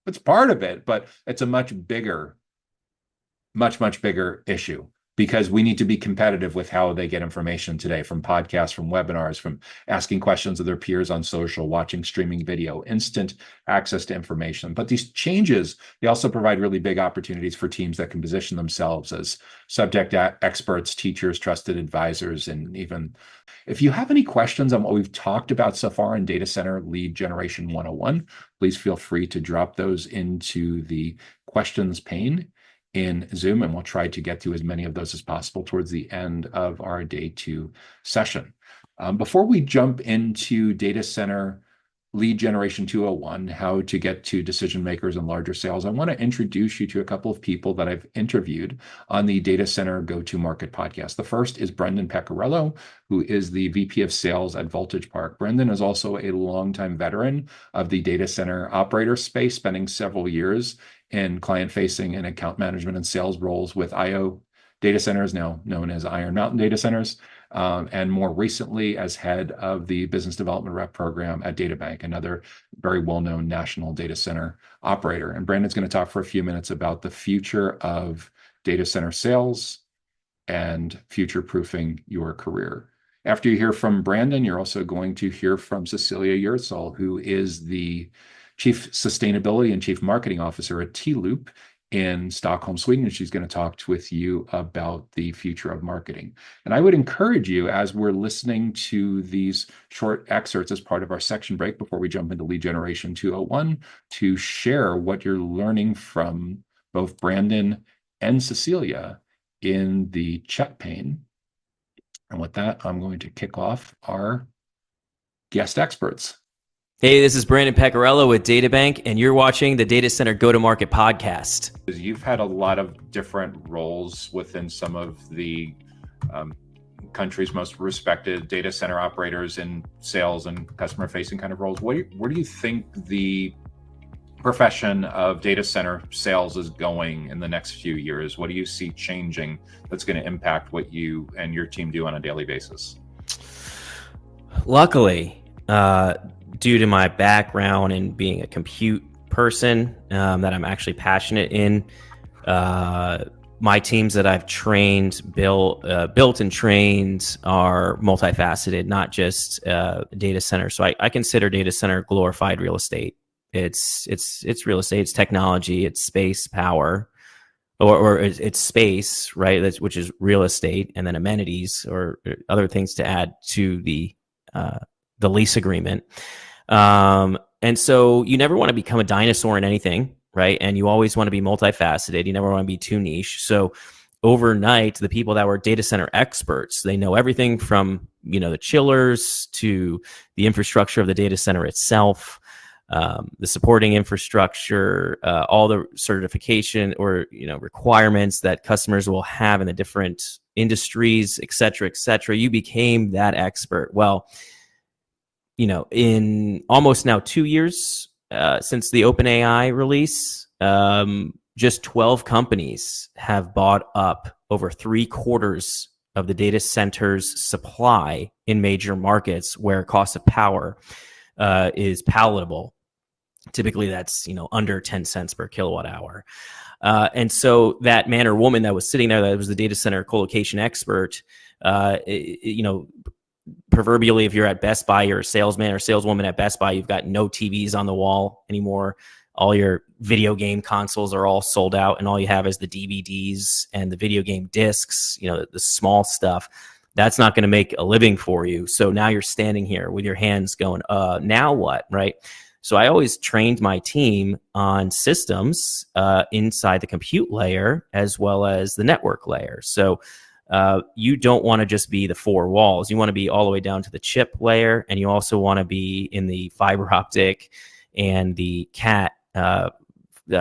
It's part of it, but it's a much bigger issue, because we need to be competitive with how they get information today, from podcasts, from webinars, from asking questions of their peers on social, watching streaming video, instant access to information. But these changes, they also provide really big opportunities for teams that can position themselves as subject experts, teachers, trusted advisors. And even if you have any questions on what we've talked about so far in Data Center Lead Generation 101, please feel free to drop those into the questions pane in Zoom, and we'll try to get to as many of those as possible towards the end of our day 2 session. Before we jump into Data Center Lead Generation 201, how to get to decision makers and larger sales, I want to introduce you to a couple of people that I've interviewed on the Data Center Go-to-Market podcast. The first is Brendan Peccoralo, who is the VP of Sales at Voltage Park. Brendan is also a longtime veteran of the data center operator space, spending several years in client-facing and account management and sales roles with IO data centers, now known as Iron Mountain Data Centers, and more recently as head of the business development rep program at DataBank, another very well-known national data center operator. And Brandon's going to talk for a few minutes about the future of data center sales and future-proofing your career. After you hear from Brandon, you're also going to hear from Cecilia Hjertzell, who is the Chief Sustainability and Chief Marketing Officer at T.Loop in Stockholm, Sweden. And she's going to talk with you about the future of marketing. And I would encourage you, as we're listening to these short excerpts as part of our section break before we jump into Lead Generation 201, to share what you're learning from both Brandon and Cecilia in the chat pane. And with that, I'm going to kick off our guest experts. Hey, this is Brandon Peccoralo with DataBank, and you're watching the Data Center Go-to-Market podcast. You've had a lot of different roles within some of the country's most respected data center operators in sales and customer-facing kind of roles. Where do you think the profession of data center sales is going in the next few years? What do you see changing that's going to impact what you and your team do on a daily basis? Luckily, due to my background in being a compute person that I'm actually passionate in, my teams that I've trained, built and trained are multifaceted, not just data center. So I consider data center glorified real estate. It's real estate, it's technology, it's space, power, or it's space, right? Which is real estate, and then amenities or other things to add to the lease agreement. And so you never want to become a dinosaur in anything, right? And you always want to be multifaceted. You never want to be too niche. So overnight, the people that were data center experts, they know everything from, the chillers to the infrastructure of the data center itself, the supporting infrastructure, all the certification or, requirements that customers will have in the different industries, et cetera, et cetera. You became that expert. Well, in almost now 2 years since the OpenAI release, just 12 companies have bought up over 3/4 of the data center's supply in major markets where cost of power is palatable. Typically, that's under 10 cents per kilowatt hour. And so that man or woman that was sitting there, that was the data center colocation expert, proverbially, if you're at Best Buy, you're a salesman or saleswoman at Best Buy, you've got no TVs on the wall anymore. All your video game consoles are all sold out, and all you have is the DVDs and the video game discs, the small stuff. That's not going to make a living for you. So now you're standing here with your hands going, now what, right? So I always trained my team on systems inside the compute layer as well as the network layer. So you don't want to just be the four walls. You want to be all the way down to the chip layer, and you also want to be in the fiber optic and the Cat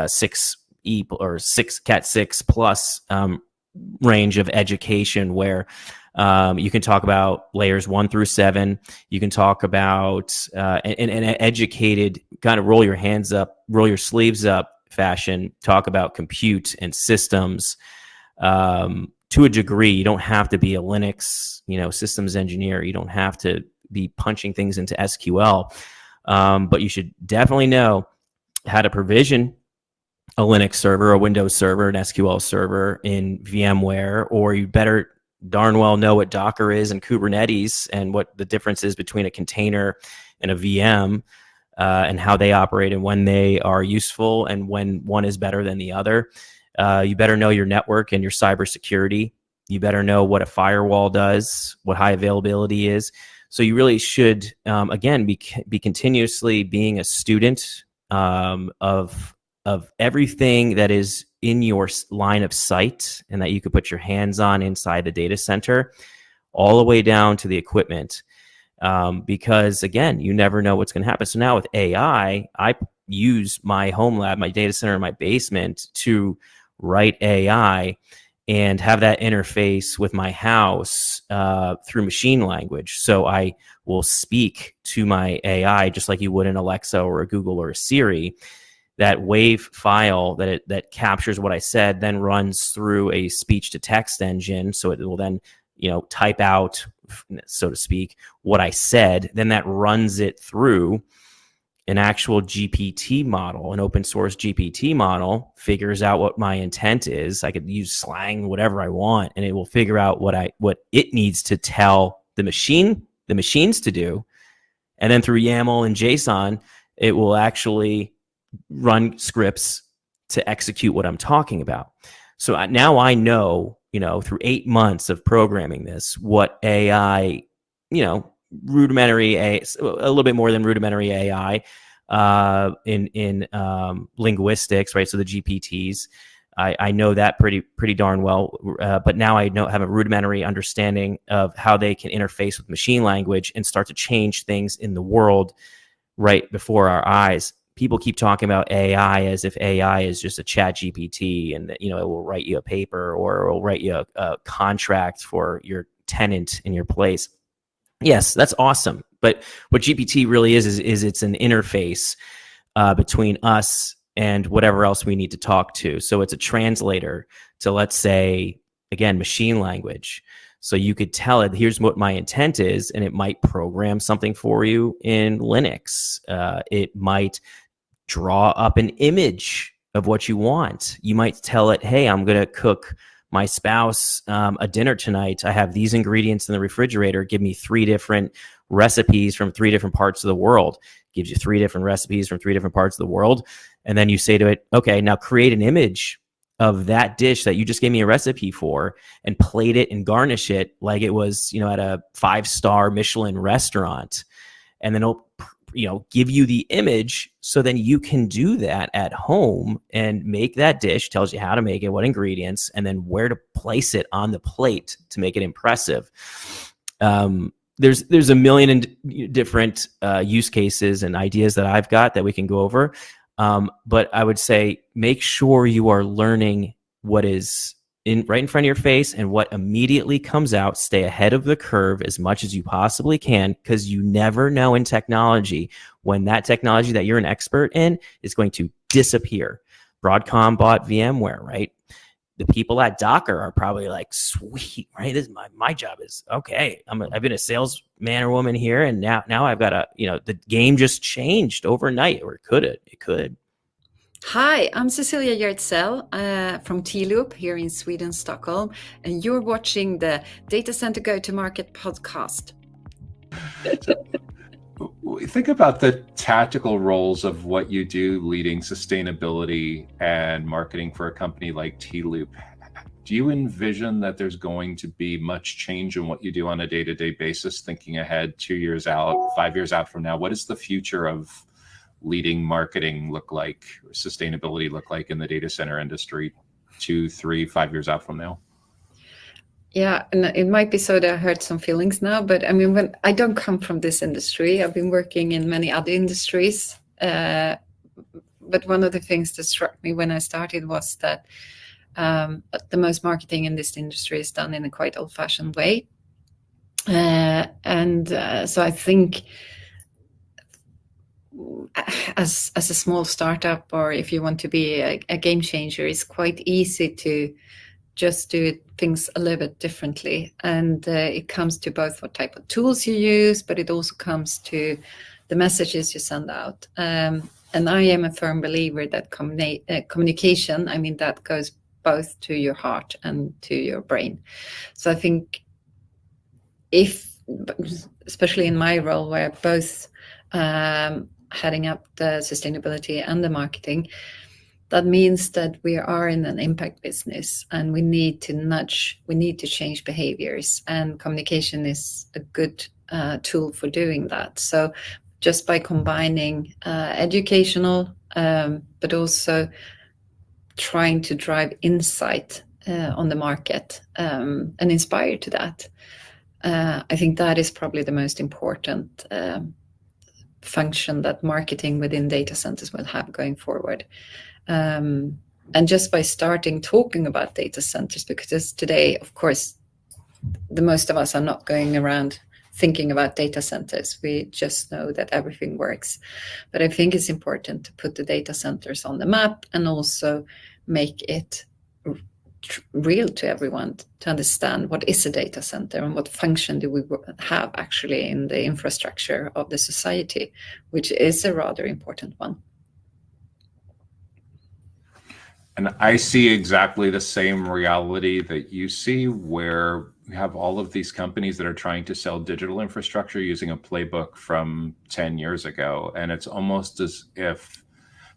6 E or Cat 6 plus range of education, where you can talk about layers 1 through 7. You can talk about in an educated kind of roll your hands up, roll your sleeves up fashion, talk about compute and systems to a degree. You don't have to be a Linux, systems engineer. You don't have to be punching things into SQL, but you should definitely know how to provision a Linux server, a Windows server, an SQL server in VMware, or you better darn well know what Docker is and Kubernetes and what the difference is between a container and a VM, and how they operate and when they are useful and when one is better than the other. You better know your network and your cybersecurity. You better know what a firewall does, what high availability is. So you really should, again, be continuously being a student of everything that is in your line of sight and that you could put your hands on inside the data center, all the way down to the equipment. Because again, you never know what's going to happen. So now with AI, I use my home lab, my data center in my basement to write AI and have that interface with my house through machine language. So I will speak to my AI just like you would an Alexa or a Google or a Siri. That wave file that captures what I said then runs through a speech to text engine. So it will then, type out, so to speak, what I said. Then that runs it through an actual GPT model, an open source GPT model, figures out what my intent is. I could use slang, whatever I want, and it will figure out what it needs to tell the machines to do. And then through YAML and JSON, it will actually run scripts to execute what I'm talking about. So now I know, through 8 months of programming this, what AI, rudimentary a little bit more than rudimentary AI in linguistics, right? So the GPTs, I know that pretty darn well. But now I have a rudimentary understanding of how they can interface with machine language and start to change things in the world right before our eyes. People keep talking about AI as if AI is just a chat GPT and that, it will write you a paper or it will write you a contract for your tenant in your place. Yes, that's awesome. But what GPT really is it's an interface between us and whatever else we need to talk to. So it's a translator to, let's say, again, machine language. So you could tell it, here's what my intent is, and it might program something for you in Linux. It might draw up an image of what you want. You might tell it, hey, I'm going to cook my spouse a dinner tonight. I have these ingredients in the refrigerator. Give me 3 different recipes from 3 different parts of the world. Gives you 3 different recipes from 3 different parts of the world. And then you say to it, okay, now create an image of that dish that you just gave me a recipe for and plate it and garnish it like it was, at a 5-star Michelin restaurant. And then it'll give you the image, so then you can do that at home and make that dish. Tells you how to make it, what ingredients, and then where to place it on the plate to make it impressive. There's a million different use cases and ideas that I've got that we can go over. But I would say make sure you are learning what is right in front of your face and what immediately comes out. Stay ahead of the curve as much as you possibly can, because you never know in technology when that technology that you're an expert in is going to disappear. Broadcom bought VMware, right? The people at Docker are probably like, sweet, right? This is my job is okay. I've been a salesman or woman here, and now I've got the game just changed overnight, or it could. Hi, I'm Cecilia Hjertzell from T.Loop here in Sweden, Stockholm, and you're watching the Data Center Go-to-Market podcast. Think about the tactical roles of what you do leading sustainability and marketing for a company like T.Loop. Do you envision that there's going to be much change in what you do on a day-to-day basis, thinking ahead 2 years out, 5 years out from now? What does the future of leading marketing look like, or sustainability look like in the data center industry 2, 3, 5 years out from now? Yeah, and it might be so that I hurt some feelings now, but I mean, when I don't come from this industry, I've been working in many other industries. but one of the things that struck me when I started was that the most marketing in this industry is done in a quite old-fashioned way. So I think as a small startup, or if you want to be a game changer, it's quite easy to just do things a little bit differently. And it comes to both what type of tools you use, but it also comes to the messages you send out. And I am a firm believer that communication, I mean, that goes both to your heart and to your brain. So I think especially in my role, where both heading up the sustainability and the marketing, that means that we are in an impact business, and we need to change behaviors, and communication is a good tool for doing that. So just by combining educational, but also trying to drive insight on the market and inspire to that, I think that is probably the most important function that marketing within data centers will have going forward. And just by starting talking about data centers, because today, of course, the most of us are not going around thinking about data centers. We just know that everything works. But I think it's important to put the data centers on the map and also make it real to everyone, to understand what is a data center and what function do we have actually in the infrastructure of the society, which is a rather important one. And I see exactly the same reality that you see, where we have all of these companies that are trying to sell digital infrastructure using a playbook from 10 years ago. And it's almost as if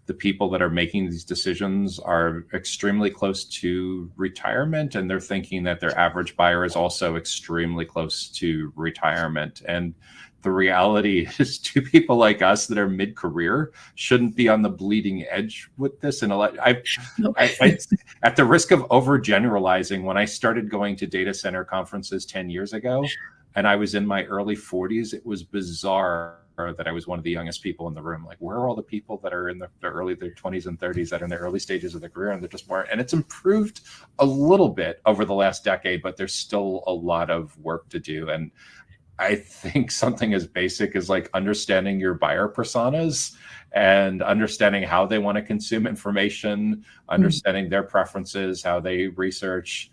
the people that are making these decisions are extremely close to retirement, and they're thinking that their average buyer is also extremely close to retirement. And the reality is, two people like us that are mid-career shouldn't be on the bleeding edge with this. And I, at the risk of overgeneralizing, when I started going to data center conferences 10 years ago, and I was in my early 40s, it was bizarre that I was one of the youngest people in the room. Like, where are all the people that are in their 20s and 30s that are in the early stages of their career? And they're just more, and it's improved a little bit over the last decade, but there's still a lot of work to do. And I think something as basic as like understanding your buyer personas and understanding how they want to consume information, understanding their preferences, how they research,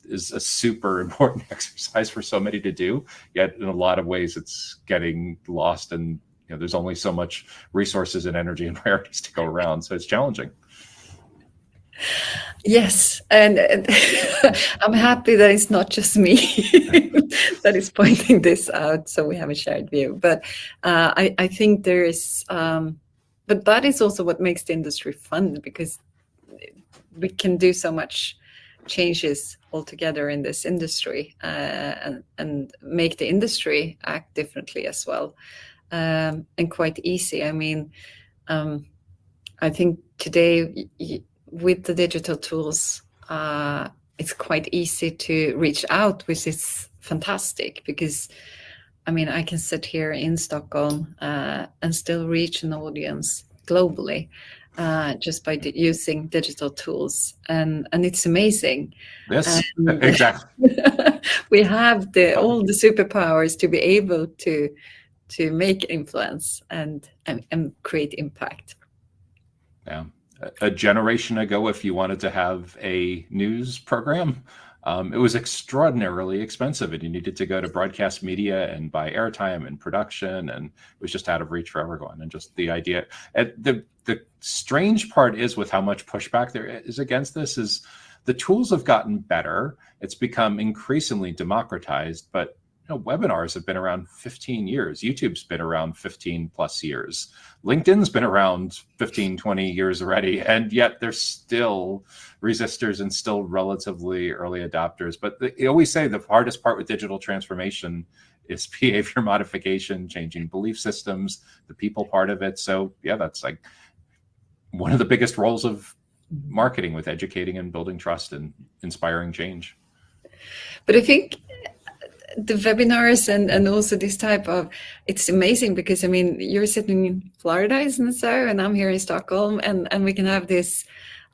is a super important exercise for so many to do. Yet in a lot of ways, it's getting lost, and there's only so much resources and energy and priorities to go around. So it's challenging. Yes, and I'm happy that it's not just me that is pointing this out, so we have a shared view. But I think there is, but that is also what makes the industry fun, because we can do so much changes altogether in this industry, and make the industry act differently as well, and quite easy. I mean, I think today, with the digital tools, it's quite easy to reach out, which is fantastic, because I mean, I can sit here in Stockholm and still reach an audience globally, just by using digital tools, and it's amazing. Yes, exactly. We have all the superpowers to be able to make influence and create impact. Yeah. A generation ago, if you wanted to have a news program, it was extraordinarily expensive, and you needed to go to broadcast media and buy airtime and production, and it was just out of reach for everyone. And just the idea, the strange part is, with how much pushback there is against this, is the tools have gotten better. It's become increasingly democratized, but webinars have been around 15 years. YouTube's been around 15 plus years. LinkedIn's been around 15, 20 years already. And yet there's still resistors and still relatively early adopters. But they always say the hardest part with digital transformation is behavior modification, changing belief systems, the people part of it. So yeah, that's like one of the biggest roles of marketing, with educating and building trust and inspiring change. But I think the webinars and also this type of, it's amazing because I mean you're sitting in Florida, isn't it so, and I'm here in Stockholm, and we can have this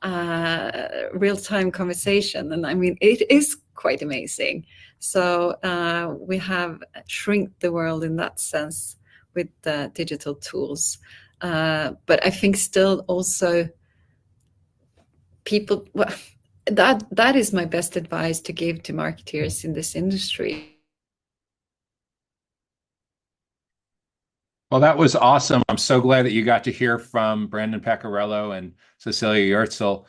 real-time conversation, and I mean it is quite amazing. So we have shrink the world in that sense with the digital tools, but I think still also people, well, that is my best advice to give to marketeers in this industry. Well, that was awesome. I'm so glad that you got to hear from Brandon Peccoralo and Cecilia Hjertzell.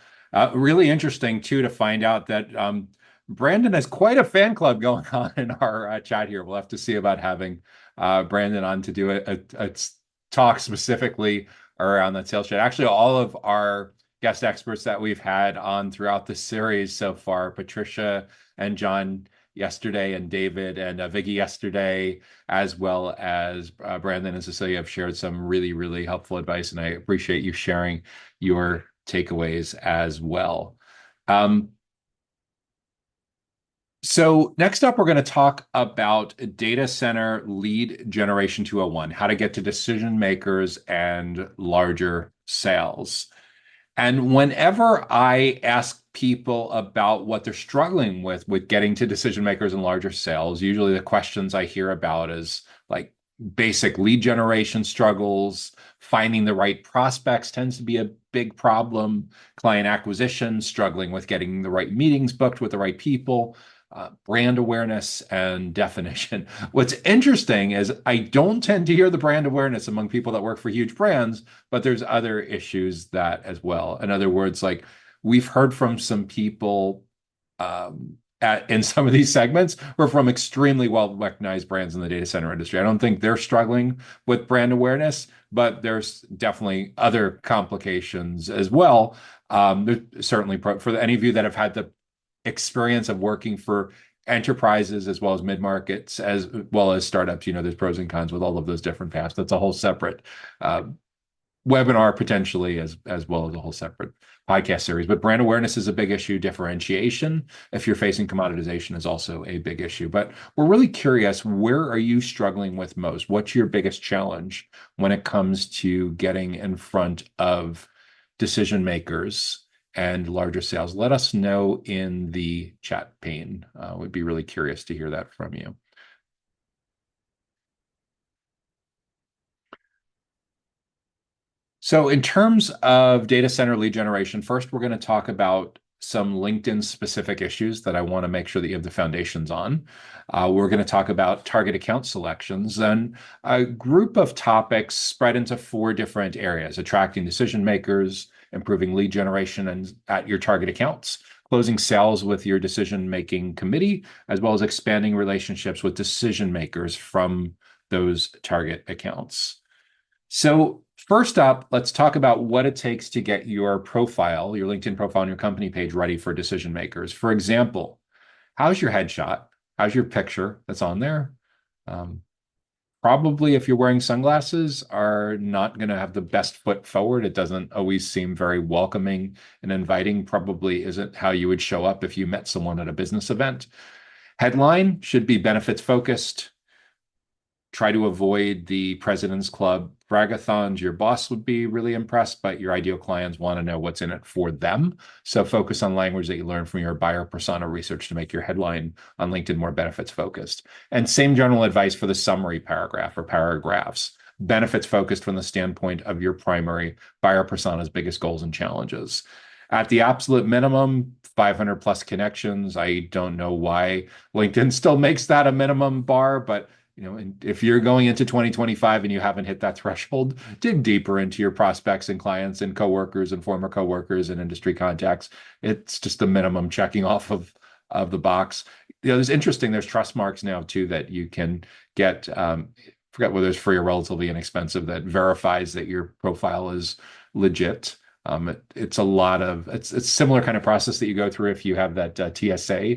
Really interesting, too, to find out that Brandon has quite a fan club going on in our chat here. We'll have to see about having Brandon on to do a talk specifically around that sales chat. Actually, all of our guest experts that we've had on throughout the series so far, Patricia and John yesterday, and David and Vicky yesterday, as well as Brandon and Cecilia, have shared some really, really helpful advice, and I appreciate you sharing your takeaways as well. So next up, we're going to talk about data center lead generation 201, how to get to decision makers and larger sales. And whenever I ask people about what they're struggling with getting to decision makers and larger sales, usually the questions I hear about is like basic lead generation struggles, finding the right prospects tends to be a big problem, client acquisition, struggling with getting the right meetings booked with the right people, brand awareness and definition. What's interesting is I don't tend to hear the brand awareness among people that work for huge brands, but there's other issues that as well. In other words, like we've heard from some people in some of these segments who are from extremely well-recognized brands in the data center industry. I don't think they're struggling with brand awareness, but there's definitely other complications as well. Certainly for any of you that have had the experience of working for enterprises as well as mid-markets as well as startups, there's pros and cons with all of those different paths. That's a whole separate webinar potentially, as well as a whole separate podcast series. But brand awareness is a big issue. Differentiation, if you're facing commoditization, is also a big issue. But we're really curious, where are you struggling with most? What's your biggest challenge when it comes to getting in front of decision makers and larger sales? Let us know in the chat pane. We'd be really curious to hear that from you. So in terms of data center lead generation, first we're going to talk about some LinkedIn specific issues that I want to make sure that you have the foundations on. We're going to talk about target account selections, and a group of topics spread into 4 different areas: attracting decision makers, improving lead generation and at your target accounts, closing sales with your decision-making committee, as well as expanding relationships with decision makers from those target accounts. So first up, let's talk about what it takes to get your profile, your LinkedIn profile and your company page ready for decision makers. For example, how's your headshot? How's your picture that's on there? Probably, if you're wearing sunglasses, are not going to have the best foot forward. It doesn't always seem very welcoming and inviting. Probably isn't how you would show up if you met someone at a business event. Headline should be benefits focused. Try to avoid the President's Club bragathons. Your boss would be really impressed, but your ideal clients want to know what's in it for them. So focus on language that you learn from your buyer persona research to make your headline on LinkedIn more benefits focused. And same general advice for the summary paragraph or paragraphs. Benefits focused from the standpoint of your primary buyer persona's biggest goals and challenges. At the absolute minimum, 500 plus connections. I don't know why LinkedIn still makes that a minimum bar, but if you're going into 2025 and you haven't hit that threshold, dig deeper into your prospects and clients and coworkers and former coworkers and industry contacts. It's just a minimum checking off of the box. There's trust marks now too that you can get. Forget whether it's free or relatively inexpensive, that verifies that your profile is legit. It's a similar kind of process that you go through if you have that TSA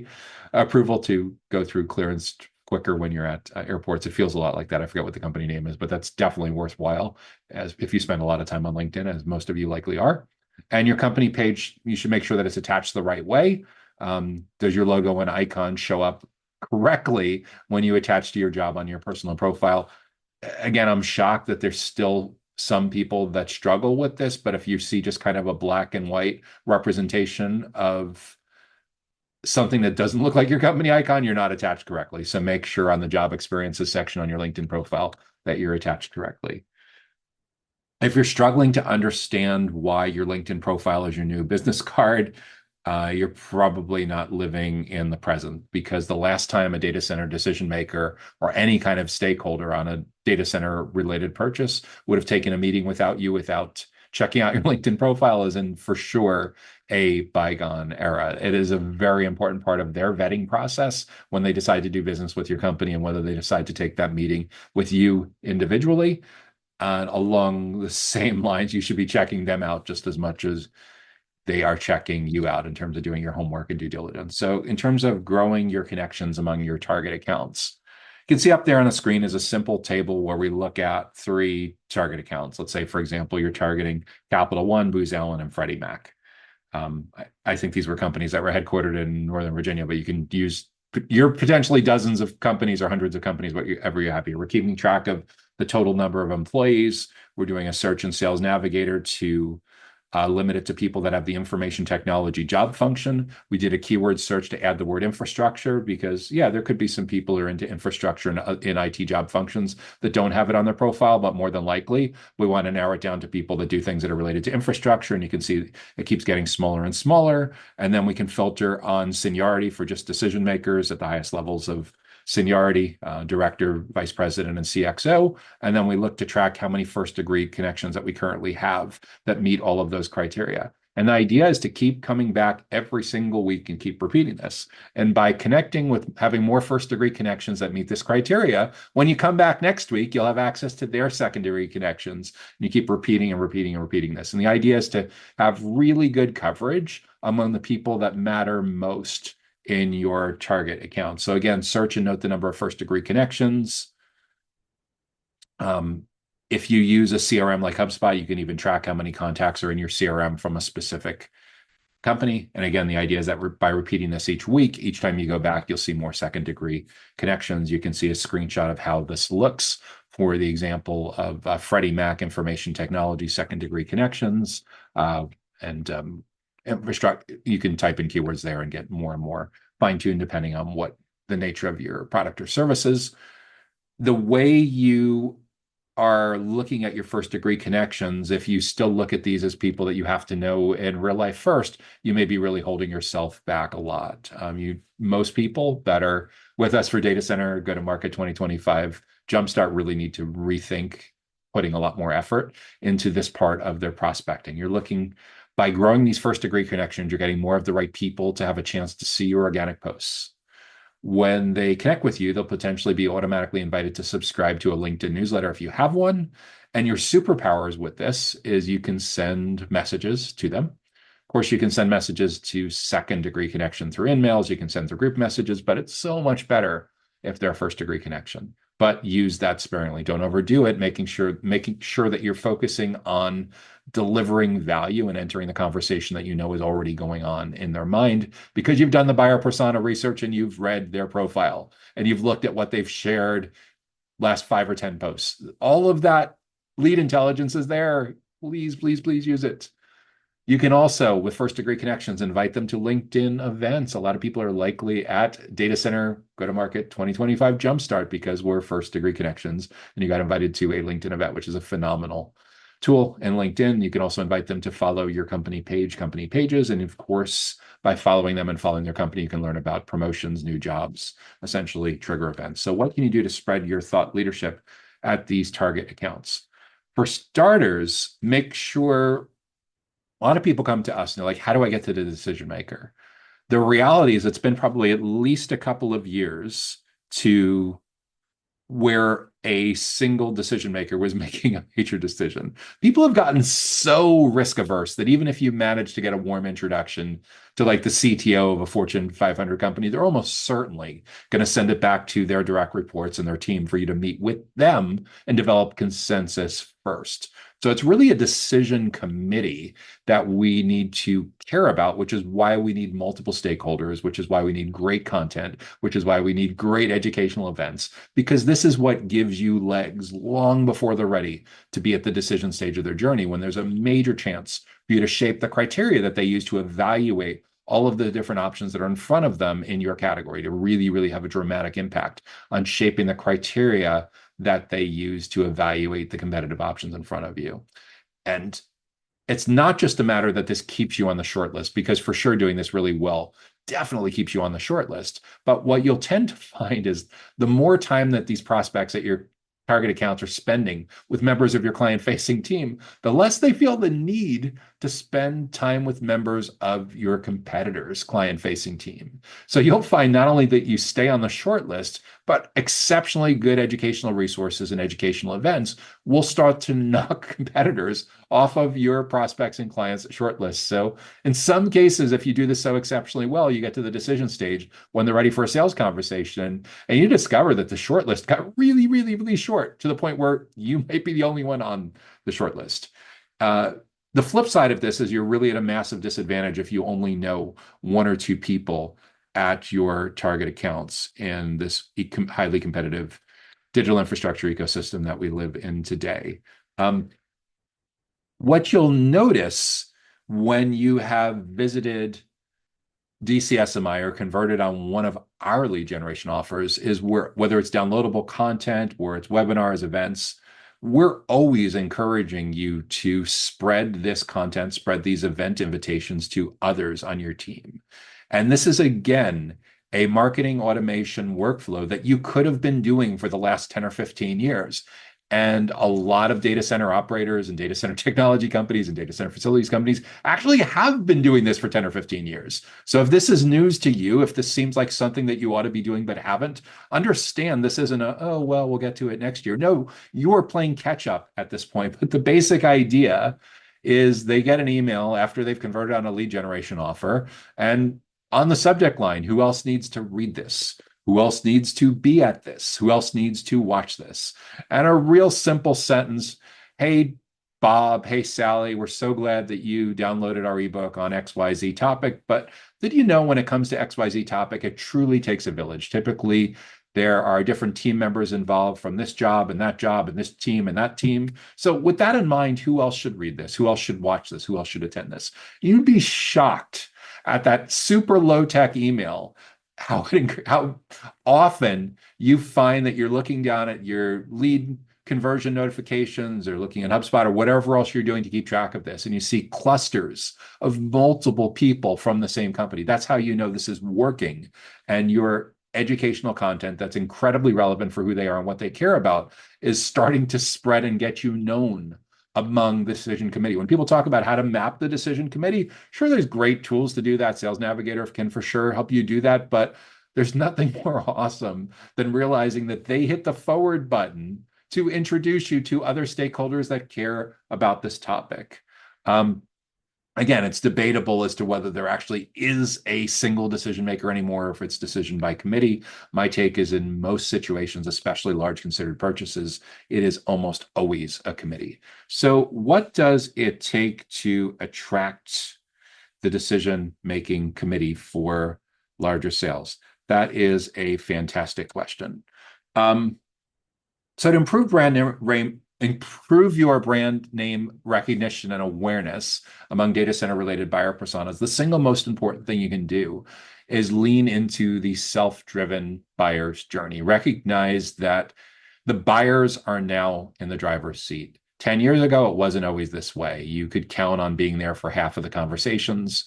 approval to go through clearance quicker when you're at airports. It feels a lot like that. I forget what the company name is, but that's definitely worthwhile as if you spend a lot of time on LinkedIn, as most of you likely are. And your company page, you should make sure that it's attached the right way. Does your logo and icon show up correctly when you attach to your job on your personal profile. Again, I'm shocked that there's still some people that struggle with this, but if you see just kind of a black and white representation of something that doesn't look like your company icon, you're not attached correctly. So make sure on the job experiences section on your LinkedIn profile that you're attached correctly. If you're struggling to understand why your LinkedIn profile is your new business card, you're probably not living in the present, because the last time a data center decision maker or any kind of stakeholder on a data center related purchase would have taken a meeting without you, without checking out your LinkedIn profile, is in for sure a bygone era. It is a very important part of their vetting process when they decide to do business with your company, and whether they decide to take that meeting with you individually. And along the same lines, you should be checking them out just as much as they are checking you out in terms of doing your homework and due diligence. So in terms of growing your connections among your target accounts, you can see up there on the screen is a simple table where we look at 3 target accounts. Let's say, for example, you're targeting Capital One, Booz Allen, and Freddie Mac. I think these were companies that were headquartered in Northern Virginia, but you can use your potentially dozens of companies or hundreds of companies, whatever you're happy. We're keeping track of the total number of employees. We're doing a search in Sales Navigator to limit it to people that have the information technology job function. We did a keyword search to add the word infrastructure because, yeah, there could be some people who are into infrastructure in IT job functions that don't have it on their profile, but more than likely, we want to narrow it down to people that do things that are related to infrastructure. And you can see it keeps getting smaller and smaller. And then we can filter on seniority for just decision makers at the highest levels of seniority, director, vice president, and CXO. And then we look to track how many first degree connections that we currently have that meet all of those criteria. And the idea is to keep coming back every single week and keep repeating this. And by connecting with having more first degree connections that meet this criteria, when you come back next week, you'll have access to their secondary connections. And you keep repeating and repeating and repeating this. And the idea is to have really good coverage among the people that matter most in your target account. So again, search and note the number of first degree connections. If you use a CRM like HubSpot, you can even track how many contacts are in your CRM from a specific company. And again, the idea is that by repeating this each week, each time you go back, you'll see more second degree connections. You can see a screenshot of how this looks for the example of Freddie Mac information technology second degree connections, infrastructure. You can type in keywords there and get more and more fine-tuned depending on what the nature of your product or services. The way you are looking at your first degree connections, if you still look at these as people that you have to know in real life first, you may be really holding yourself back a lot. Most people that are with us for Data Center Go-to-Market 2025 Jumpstart really need to rethink putting a lot more effort into this part of their prospecting. You're looking, by growing these first degree connections, you're getting more of the right people to have a chance to see your organic posts. When they connect with you, they'll potentially be automatically invited to subscribe to a LinkedIn newsletter if you have one. And your superpowers with this is you can send messages to them. Of course, you can send messages to second degree connection through InMails. You can send through group messages, but it's so much better if they're a first degree connection. But use that sparingly. Don't overdo it, making sure that you're focusing on delivering value and entering the conversation that you know is already going on in their mind, because you've done the buyer persona research and you've read their profile and you've looked at what they've shared last 5 or 10 posts. All of that lead intelligence is there. Please, please, please use it. You can also, with first degree connections, invite them to LinkedIn events. A lot of people are likely at Data Center Go-to-Market 2025 Jumpstart because we're first degree connections, and you got invited to a LinkedIn event, which is a phenomenal tool in LinkedIn. You can also invite them to follow your company page, company pages. And of course, by following them and following their company, you can learn about promotions, new jobs, essentially trigger events. So what can you do to spread your thought leadership at these target accounts? For starters, make sure, a lot of people come to us and they're like, how do I get to the decision maker? The reality is it's been probably at least a couple of years to where a single decision maker was making a major decision. People have gotten so risk averse that even if you manage to get a warm introduction to like the CTO of a Fortune 500 company, they're almost certainly going to send it back to their direct reports and their team for you to meet with them and develop consensus first. So it's really a decision committee that we need to care about, which is why we need multiple stakeholders, which is why we need great content, which is why we need great educational events, because this is what gives you legs long before they're ready to be at the decision stage of their journey, when there's a major chance for you to shape the criteria that they use to evaluate all of the different options that are in front of them in your category, to really, really have a dramatic impact on shaping the criteria that they use to evaluate the competitive options in front of you. And it's not just a matter that this keeps you on the short list, because for sure doing this really well definitely keeps you on the short list. But what you'll tend to find is the more time that these prospects at your target accounts are spending with members of your client-facing team, the less they feel the need to spend time with members of your competitors' client-facing team. So you'll find not only that you stay on the short list, but exceptionally good educational resources and educational events will start to knock competitors off of your prospects and clients' short lists. So in some cases, if you do this so exceptionally well, you get to the decision stage when they're ready for a sales conversation, and you discover that the short list got really, really, really short, to the point where you might be the only one on the short list. The flip side of this is you're really at a massive disadvantage if you only know one or two people at your target accounts in this highly competitive digital infrastructure ecosystem that we live in today. What you'll notice when you have visited DCSMI or converted on one of our lead generation offers is whether it's downloadable content or it's webinars, events, we're always encouraging you to spread this content, spread these event invitations to others on your team. And this is, again, a marketing automation workflow that you could have been doing for the last 10 or 15 years. And a lot of data center operators and data center technology companies and data center facilities companies actually have been doing this for 10 or 15 years. So if this is news to you, if this seems like something that you ought to be doing but haven't, understand this isn't oh, well, we'll get to it next year. No, you are playing catch up at this point. But the basic idea is they get an email after they've converted on a lead generation offer, and on the subject line, who else needs to read this? Who else needs to be at this? Who else needs to watch this? And a real simple sentence, hey, Bob, hey, Sally, we're so glad that you downloaded our ebook on XYZ topic, but did you know when it comes to XYZ topic, it truly takes a village. Typically, there are different team members involved from this job and this team and that team. So with that in mind, who else should read this? Who else should watch this? Who else should attend this? You'd be shocked at that super low-tech email how often you find that you're looking down at your lead conversion notifications or looking at HubSpot or whatever else you're doing to keep track of this, and you see clusters of multiple people from the same company. That's how you know this is working, and your educational content that's incredibly relevant for who they are and what they care about is starting to spread and get you known among the decision committee. When people talk about how to map the decision committee, sure, there's great tools to do that. Sales Navigator can for sure help you do that, but there's nothing more awesome than realizing that they hit the forward button to introduce you to other stakeholders that care about this topic. Again, it's debatable as to whether there actually is a single decision maker anymore, or if it's decision by committee. My take is in most situations, especially large considered purchases, it is almost always a committee. So what does it take to attract the decision-making committee for larger sales? That is a fantastic question. So to improve your brand name recognition and awareness among data center related buyer personas, the single most important thing you can do is lean into the self-driven buyer's journey. Recognize that the buyers are now in the driver's seat. 10 years ago, it wasn't always this way. You could count on being there for half of the conversations.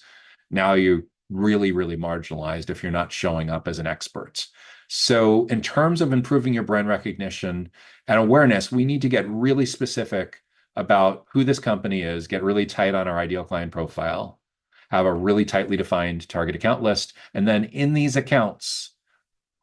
Now you're really, really marginalized if you're not showing up as an expert. So in terms of improving your brand recognition and awareness, we need to get really specific about who this company is, get really tight on our ideal client profile, have a really tightly defined target account list, and then in these accounts,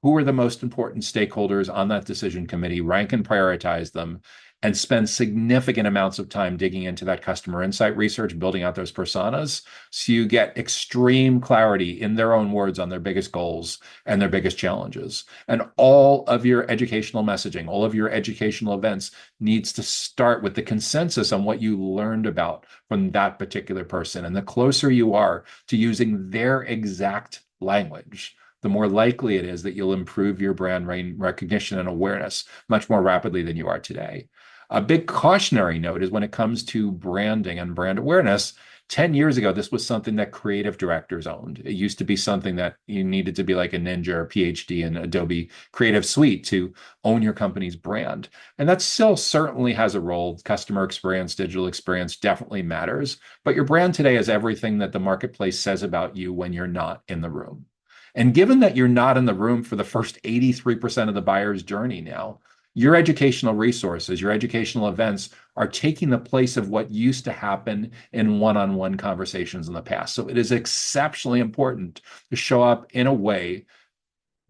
who are the most important stakeholders on that decision committee, rank and prioritize them, and spend significant amounts of time digging into that customer insight research, building out those personas, so you get extreme clarity in their own words on their biggest goals and their biggest challenges. And all of your educational messaging, all of your educational events needs to start with the consensus on what you learned about from that particular person. And the closer you are to using their exact language, the more likely it is that you'll improve your brand recognition and awareness much more rapidly than you are today. A big cautionary note is when it comes to branding and brand awareness. 10 years ago, this was something that creative directors owned. It used to be something that you needed to be like a ninja or PhD in Adobe Creative Suite to own your company's brand. And that still certainly has a role. Customer experience, digital experience definitely matters. But your brand today is everything that the marketplace says about you when you're not in the room. And given that you're not in the room for the first 83% of the buyer's journey now, your educational resources, your educational events are taking the place of what used to happen in one-on-one conversations in the past. So it is exceptionally important to show up in a way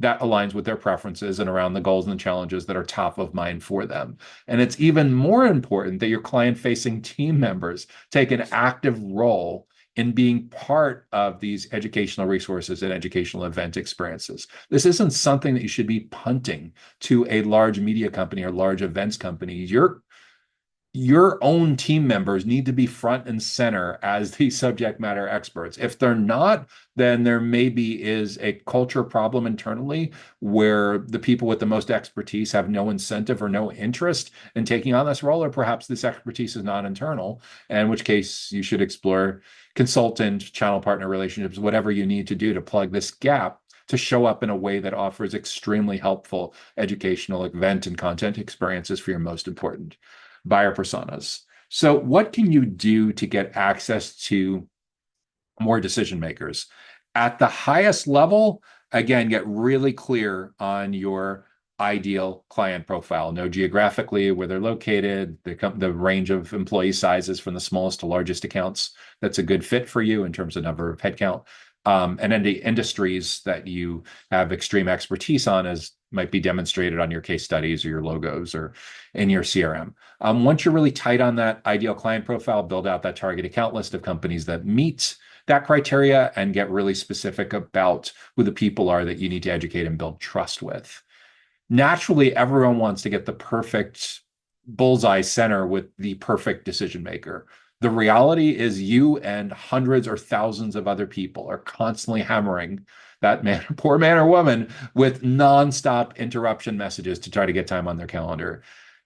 that aligns with their preferences and around the goals and the challenges that are top of mind for them. And it's even more important that your client-facing team members take an active role in being part of these educational resources and educational event experiences. This isn't something that you should be punting to a large media company or large events company. Your own team members need to be front and center as the subject matter experts. If they're not, then there maybe is a culture problem internally where the people with the most expertise have no incentive or no interest in taking on this role, or perhaps this expertise is not internal, in which case you should explore consultant, channel partner relationships, whatever you need to do to plug this gap to show up in a way that offers extremely helpful educational event and content experiences for your most important buyer personas. So what can you do to get access to more decision makers? At the highest level, again, get really clear on your ideal client profile. Know geographically where they're located, the range of employee sizes from the smallest to largest accounts. That's a good fit for you in terms of number of headcount. And then the industries that you have extreme expertise on, as might be demonstrated on your case studies or your logos or in your CRM. Once you're really tight on that ideal client profile, build out that target account list of companies that meet that criteria and get really specific about who the people are that you need to educate and build trust with. Naturally, everyone wants to get the perfect bullseye center with the perfect decision maker. The reality is you and hundreds or thousands of other people are constantly hammering that man, poor man or woman, with nonstop interruption messages to try to get time on their calendar.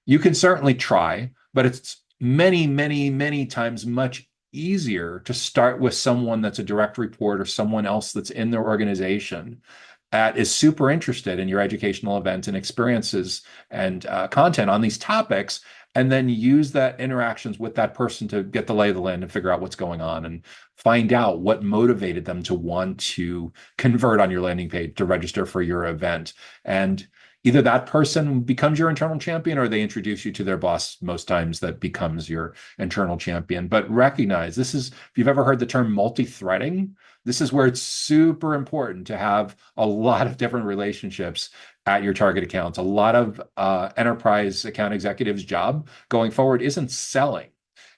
You can certainly try, but it's many, many, many times much easier to start with someone that's a direct report or someone else that's in their organization that is super interested in your educational event and experiences and content on these topics, and then use that interactions with that person to get the lay of the land and figure out what's going on and find out what motivated them to want to convert on your landing page to register for your event. And either that person becomes your internal champion or they introduce you to their boss. Most times that becomes your internal champion. But recognize this is, if you've ever heard the term multi-threading, this is where it's super important to have a lot of different relationships at your target accounts. A lot of enterprise account executives' job going forward isn't selling.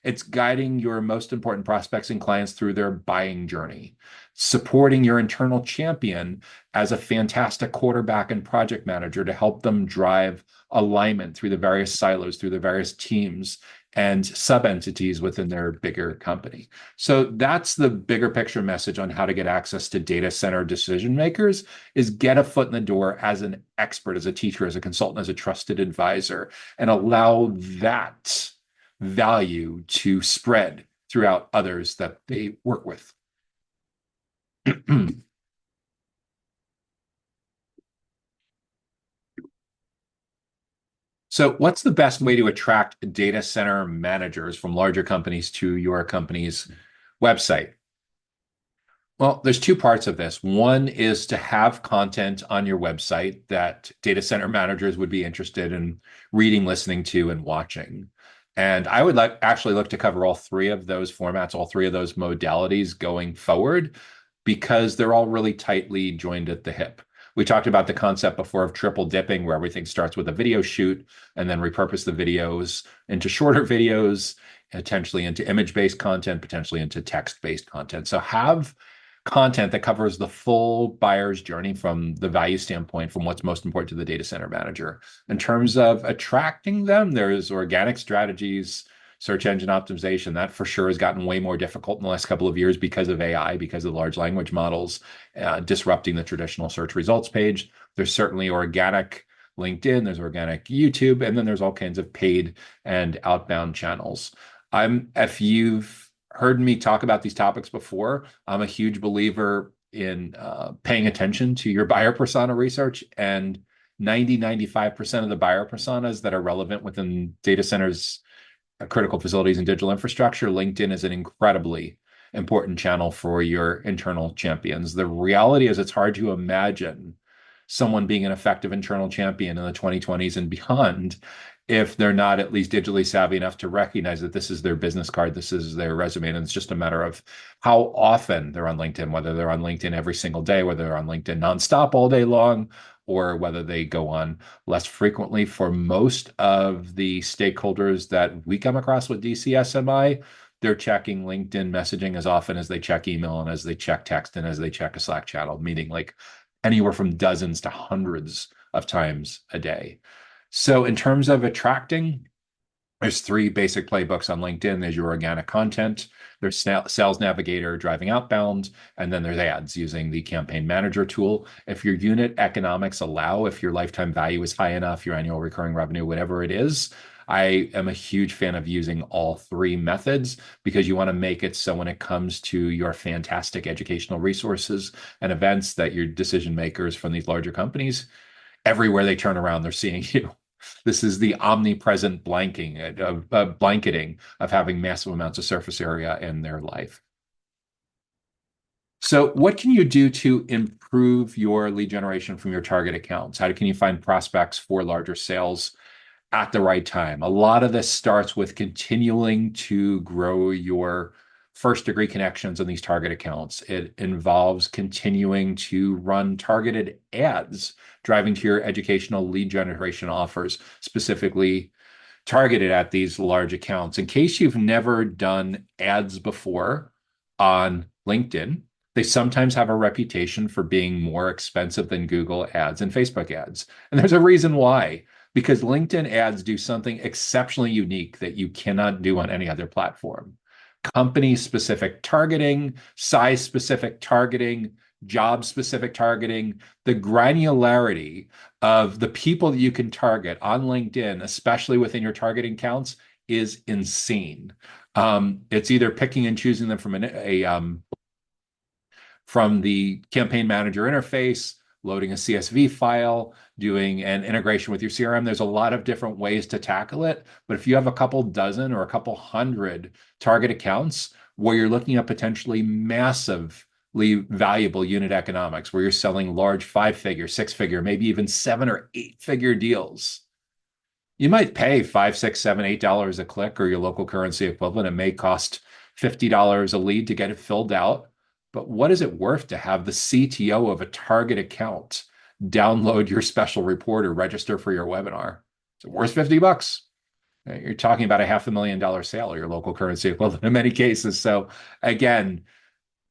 It's guiding your most important prospects and clients through their buying journey, supporting your internal champion as a fantastic quarterback and project manager to help them drive alignment through the various silos, through the various teams and sub-entities within their bigger company. So that's the bigger picture message on how to get access to data center decision makers, is get a foot in the door as an expert, as a teacher, as a consultant, as a trusted advisor, and allow that value to spread throughout others that they work with. So what's the best way to attract data center managers from larger companies to your company's website? Well, there's two parts of this. One is to have content on your website that data center managers would be interested in reading, listening to, and watching. And I would actually look to cover all three of those formats, all three of those modalities going forward, because they're all really tightly joined at the hip. We talked about the concept before of triple dipping, where everything starts with a video shoot and then repurpose the videos into shorter videos, potentially into image-based content, potentially into text-based content. So have content that covers the full buyer's journey from the value standpoint, from what's most important to the data center manager. In terms of attracting them, there's organic strategies, search engine optimization. That for sure has gotten way more difficult in the last couple of years because of AI, because of large language models disrupting the traditional search results page. There's certainly organic LinkedIn, there's organic YouTube, and then there's all kinds of paid and outbound channels. If you've heard me talk about these topics before, I'm a huge believer in paying attention to your buyer persona research, and 95% of the buyer personas that are relevant within data centers, critical facilities, and digital infrastructure, LinkedIn is an incredibly important channel for your internal champions. The reality is it's hard to imagine someone being an effective internal champion in the 2020s and beyond if they're not at least digitally savvy enough to recognize that this is their business card, this is their resume, and it's just a matter of how often they're on LinkedIn, whether they're on LinkedIn every single day, whether they're on LinkedIn nonstop all day long, or whether they go on less frequently. For most of the stakeholders that we come across with DCSMI, they're checking LinkedIn messaging as often as they check email and as they check text and as they check a Slack channel, meaning like anywhere from dozens to hundreds of times a day. So in terms of attracting, there's 3 basic playbooks on LinkedIn. There's your organic content, there's Sales Navigator driving outbound, and then there's ads using the Campaign Manager tool. If your unit economics allow, if your lifetime value is high enough, your annual recurring revenue, whatever it is, I am a huge fan of using all 3 methods, because you want to make it so when it comes to your fantastic educational resources and events that your decision makers from these larger companies, everywhere they turn around, they're seeing you. This is the omnipresent blanketing of having massive amounts of surface area in their life. So what can you do to improve your lead generation from your target accounts? How can you find prospects for larger sales at the right time? A lot of this starts with continuing to grow your first degree connections on these target accounts. It involves continuing to run targeted ads, driving to your educational lead generation offers, specifically targeted at these large accounts. In case you've never done ads before on LinkedIn, they sometimes have a reputation for being more expensive than Google ads and Facebook ads. And there's a reason why, because LinkedIn ads do something exceptionally unique that you cannot do on any other platform. Company-specific targeting, size-specific targeting, job-specific targeting, the granularity of the people that you can target on LinkedIn, especially within your targeting counts, is insane. It's either picking and choosing them from the campaign manager interface, loading a CSV file, doing an integration with your CRM. There's a lot of different ways to tackle it. But if you have a couple dozen or a couple hundred target accounts where you're looking at potentially massively valuable unit economics, where you're selling large 5-figure, 6-figure, maybe even 7 or 8-figure deals, you might pay $5, $6, $7, $8 a click, or your local currency equivalent. It may cost $50 a lead to get it filled out. But what is it worth to have the CTO of a target account download your special report or register for your webinar? It's worth $50. You're talking about a $500,000 sale, or your local currency equivalent in many cases. So again,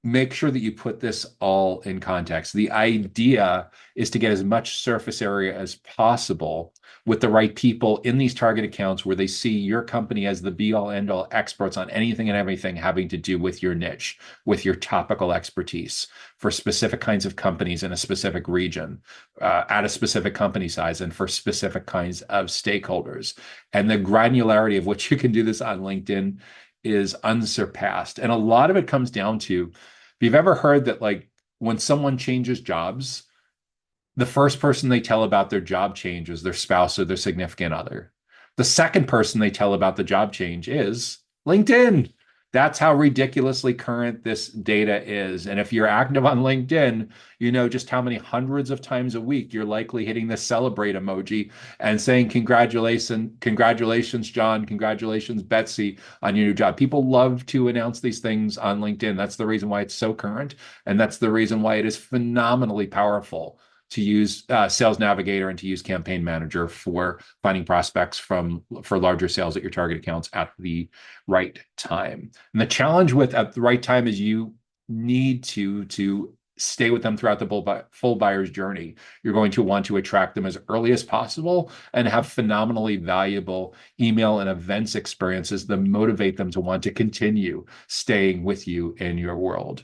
make sure that you put this all in context. The idea is to get as much surface area as possible with the right people in these target accounts, where they see your company as the be-all, end-all experts on anything and everything having to do with your niche, with your topical expertise for specific kinds of companies in a specific region, at a specific company size, and for specific kinds of stakeholders. And the granularity of which you can do this on LinkedIn is unsurpassed. And a lot of it comes down to, if you've ever heard that, like, when someone changes jobs, the first person they tell about their job change is their spouse or their significant other. The second person they tell about the job change is LinkedIn. That's how ridiculously current this data is. And if you're active on LinkedIn, you know just how many hundreds of times a week you're likely hitting the celebrate emoji and saying, congratulations, John, congratulations, Betsy, on your new job. People love to announce these things on LinkedIn. That's the reason why it's so current. And that's the reason why it is phenomenally powerful to use Sales Navigator and to use Campaign Manager for finding prospects for larger sales at your target accounts at the right time. And the challenge with at the right time is you need to stay with them throughout the full buyer's journey. You're going to want to attract them as early as possible and have phenomenally valuable email and events experiences that motivate them to want to continue staying with you in your world.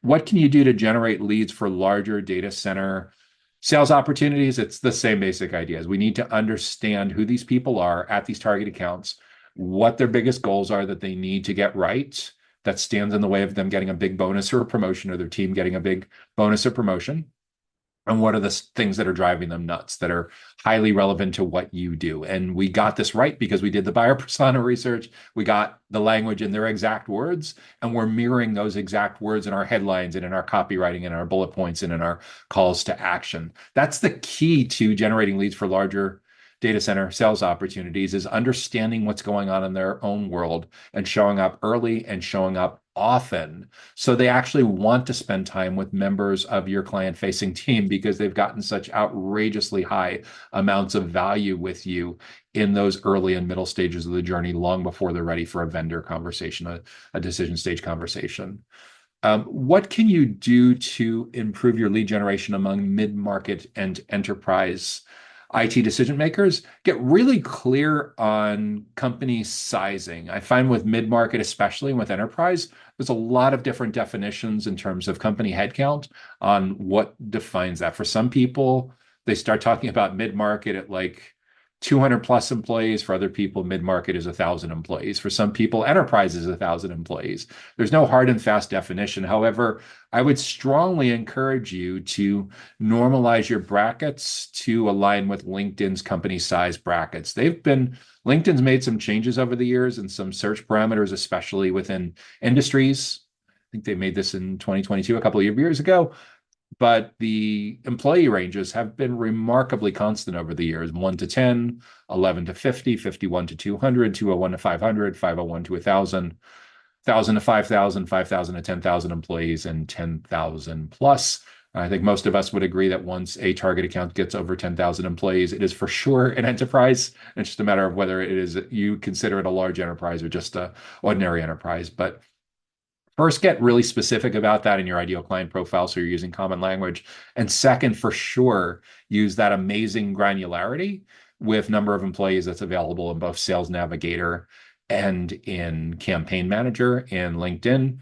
What can you do to generate leads for larger data center sales opportunities? It's the same basic ideas. We need to understand who these people are at these target accounts, what their biggest goals are that they need to get right, that stands in the way of them getting a big bonus or a promotion, or their team getting a big bonus or promotion. And what are the things that are driving them nuts that are highly relevant to what you do? And we got this right because we did the buyer persona research. We got the language in their exact words, and we're mirroring those exact words in our headlines and in our copywriting and our bullet points and in our calls to action. That's the key to generating leads for larger data center sales opportunities, is understanding what's going on in their own world and showing up early and showing up often, so they actually want to spend time with members of your client-facing team because they've gotten such outrageously high amounts of value with you in those early and middle stages of the journey, long before they're ready for a vendor conversation, a decision stage conversation. What can you do to improve your lead generation among mid-market and enterprise IT decision makers? Get really clear on company sizing. I find with mid-market, especially with enterprise, there's a lot of different definitions in terms of company headcount on what defines that. For some people, they start talking about mid-market at like 200 plus employees. For other people, mid-market is 1,000 employees. For some people, enterprise is 1,000 employees. There's no hard and fast definition. However, I would strongly encourage you to normalize your brackets to align with LinkedIn's company size brackets. LinkedIn's made some changes over the years and some search parameters, especially within industries. I think they made this in 2022, a couple of years ago. But the employee ranges have been remarkably constant over the years: 1 to 10, 11 to 50, 51 to 200, 201 to 500, 501 to 1,000, 1,000 to 5,000, 5,000 to 10,000 employees, and 10,000 plus. I think most of us would agree that once a target account gets over 10,000 employees, it is for sure an enterprise. It's just a matter of whether it is, you consider it a large enterprise or just an ordinary enterprise. But first, get really specific about that in your ideal client profile, so you're using common language. And second, for sure, use that amazing granularity with number of employees that's available in both Sales Navigator and in Campaign Manager and LinkedIn.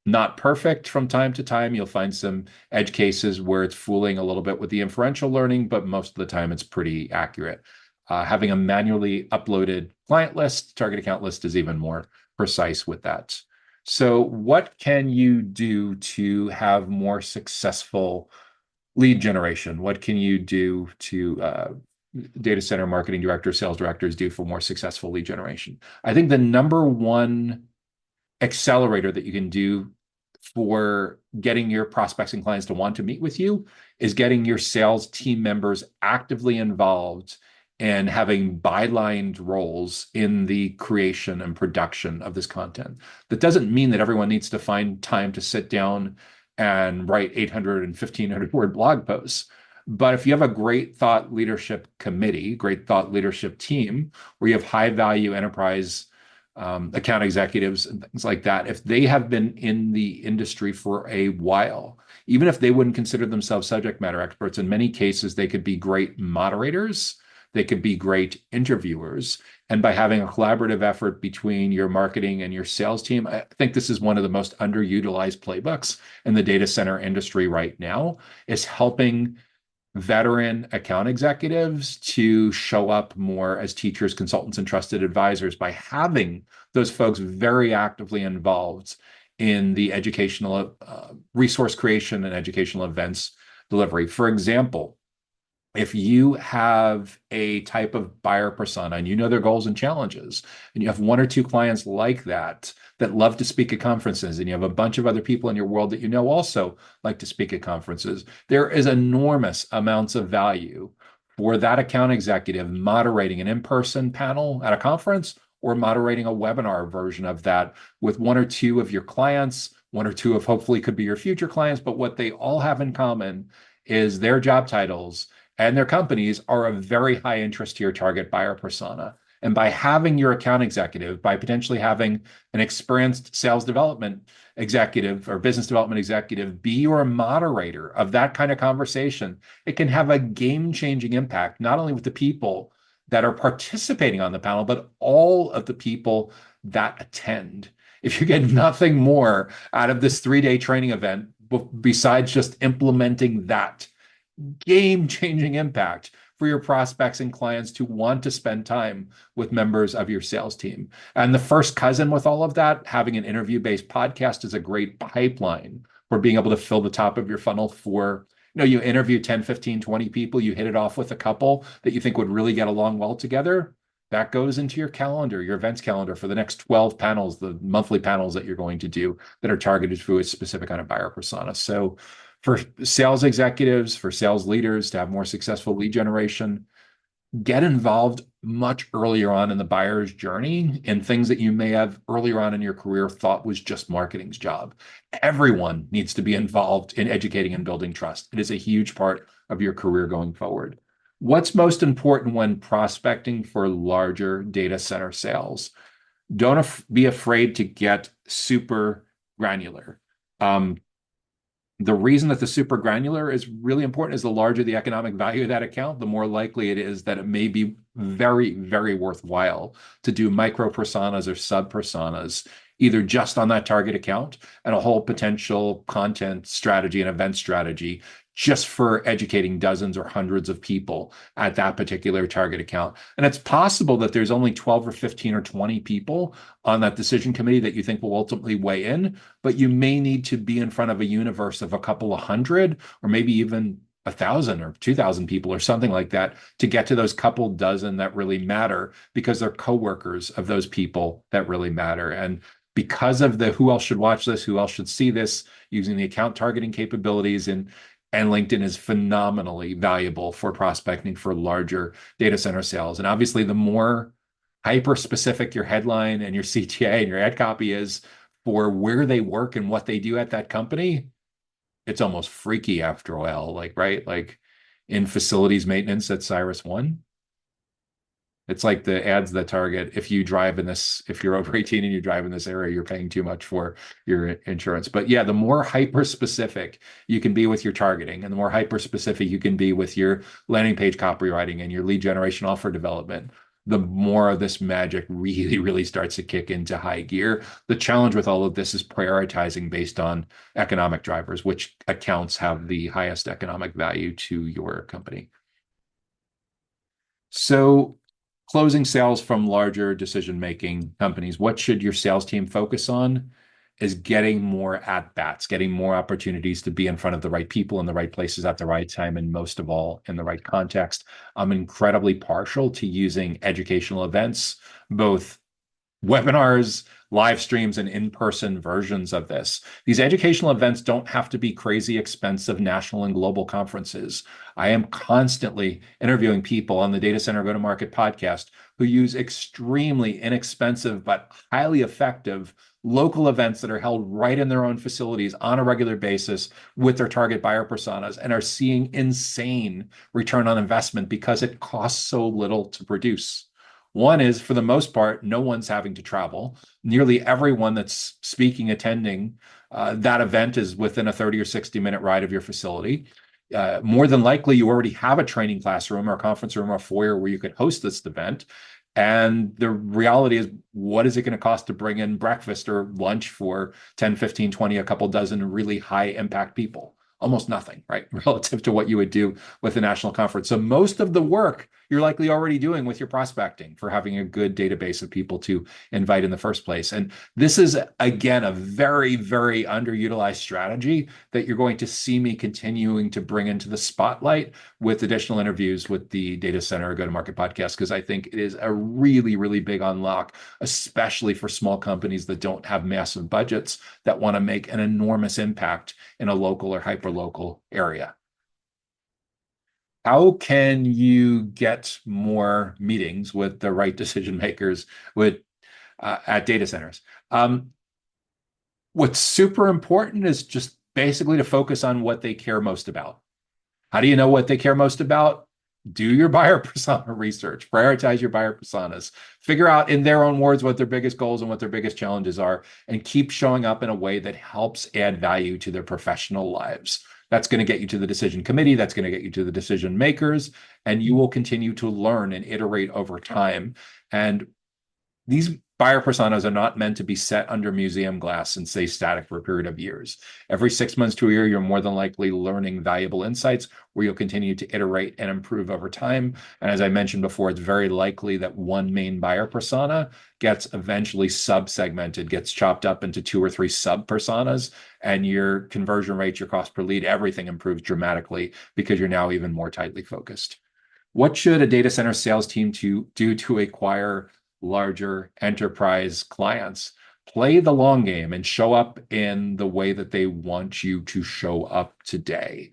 Not perfect from time to time. You'll find some edge cases where it's fooling a little bit with the inferential learning, but most of the time it's pretty accurate. Having a manually uploaded client list, target account list, is even more precise with that. So what can you do to have more successful lead generation? What can you do to data center marketing directors, sales directors do for more successful lead generation? I think the number one accelerator that you can do for getting your prospects and clients to want to meet with you is getting your sales team members actively involved and having bylined roles in the creation and production of this content. That doesn't mean that everyone needs to find time to sit down and write 800 and 1,500 word blog posts. But if you have a great thought leadership committee, great thought leadership team, where you have high value enterprise account executives and things like that, if they have been in the industry for a while, even if they wouldn't consider themselves subject matter experts, in many cases, they could be great moderators. They could be great interviewers. And by having a collaborative effort between your marketing and your sales team, I think this is one of the most underutilized playbooks in the data center industry right now, is helping veteran account executives to show up more as teachers, consultants, and trusted advisors by having those folks very actively involved in the educational resource creation and educational events delivery. For example, if you have a type of buyer persona and you know their goals and challenges, and you have one or two clients like that love to speak at conferences, and you have a bunch of other people in your world that you know also like to speak at conferences, there is enormous amounts of value for that account executive moderating an in-person panel at a conference or moderating a webinar version of that with one or two of your clients, one or two of hopefully could be your future clients, but what they all have in common is their job titles and their companies are a very high interest to your target buyer persona. And by having your account executive, by potentially having an experienced sales development executive or business development executive be your moderator of that kind of conversation, it can have a game-changing impact, not only with the people that are participating on the panel, but all of the people that attend. If you get nothing more out of this 3-day training event, besides just implementing that game-changing impact for your prospects and clients to want to spend time with members of your sales team. And the first cousin with all of that, having an interview-based podcast is a great pipeline for being able to fill the top of your funnel for, you interview 10, 15, 20 people, you hit it off with a couple that you think would really get along well together. That goes into your calendar, your events calendar for the next 12 panels, the monthly panels that you're going to do that are targeted for a specific kind of buyer persona. So for sales executives, for sales leaders to have more successful lead generation, get involved much earlier on in the buyer's journey in things that you may have earlier on in your career thought was just marketing's job. Everyone needs to be involved in educating and building trust. It is a huge part of your career going forward. What's most important when prospecting for larger data center sales? Don't be afraid to get super granular. The reason that the super granular is really important is the larger the economic value of that account, the more likely it is that it may be very, very worthwhile to do micro personas or sub personas, either just on that target account and a whole potential content strategy and event strategy just for educating dozens or hundreds of people at that particular target account. And it's possible that there's only 12 or 15 or 20 people on that decision committee that you think will ultimately weigh in, but you may need to be in front of a universe of a couple of hundred or maybe even 1,000 or 2,000 people or something like that to get to those couple dozen that really matter because they're coworkers of those people that really matter. And because of the who else should watch this, who else should see this, using the account targeting capabilities and LinkedIn is phenomenally valuable for prospecting for larger data center sales. And obviously, the more hyper-specific your headline and your CTA and your ad copy is for where they work and what they do at that company, it's almost freaky after a while, right? Like in facilities maintenance at CyrusOne. It's like the ads that target if you're over 18 and you drive in this area, you're paying too much for your insurance. But yeah, the more hyper specific you can be with your targeting and the more hyper specific you can be with your landing page copywriting and your lead generation offer development, the more of this magic really, really starts to kick into high gear. The challenge with all of this is prioritizing based on economic drivers, which accounts have the highest economic value to your company. So closing sales from larger decision-making companies, what should your sales team focus on is getting more at-bats, getting more opportunities to be in front of the right people in the right places at the right time, and most of all, in the right context. I'm incredibly partial to using educational events, both webinars, live streams, and in-person versions of this. These educational events don't have to be crazy expensive national and global conferences. I am constantly interviewing people on the Data Center Go-to-Market podcast who use extremely inexpensive but highly effective local events that are held right in their own facilities on a regular basis with their target buyer personas and are seeing insane return on investment because it costs so little to produce. One is, for the most part, no one's having to travel. Nearly everyone that's speaking, attending that event is within a 30 or 60-minute ride of your facility. More than likely, you already have a training classroom or a conference room or a foyer where you could host this event. And the reality is, what is it going to cost to bring in breakfast or lunch for 10, 15, 20, a couple dozen really high impact people? Almost nothing, right? Relative to what you would do with a national conference. So most of the work you're likely already doing with your prospecting for having a good database of people to invite in the first place. And this is, again, a very, very underutilized strategy that you're going to see me continuing to bring into the spotlight with additional interviews with the Data Center Go-to-Market podcast, because I think it is a really, really big unlock, especially for small companies that don't have massive budgets that want to make an enormous impact in a local or hyper-local area. How can you get more meetings with the right decision makers at data centers? What's super important is just basically to focus on what they care most about. How do you know what they care most about? Do your buyer persona research, prioritize your buyer personas, figure out in their own words what their biggest goals and what their biggest challenges are, and keep showing up in a way that helps add value to their professional lives. That's going to get you to the decision committee. That's going to get you to the decision makers, and you will continue to learn and iterate over time. And these buyer personas are not meant to be set under museum glass and stay static for a period of years. Every 6 months to a year, you're more than likely learning valuable insights where you'll continue to iterate and improve over time. And as I mentioned before, it's very likely that one main buyer persona gets eventually sub-segmented, gets chopped up into 2 or 3 sub-personas, and your conversion rates, your cost per lead, everything improves dramatically because you're now even more tightly focused. What should a data center sales team do to acquire larger enterprise clients? Play the long game and show up in the way that they want you to show up today.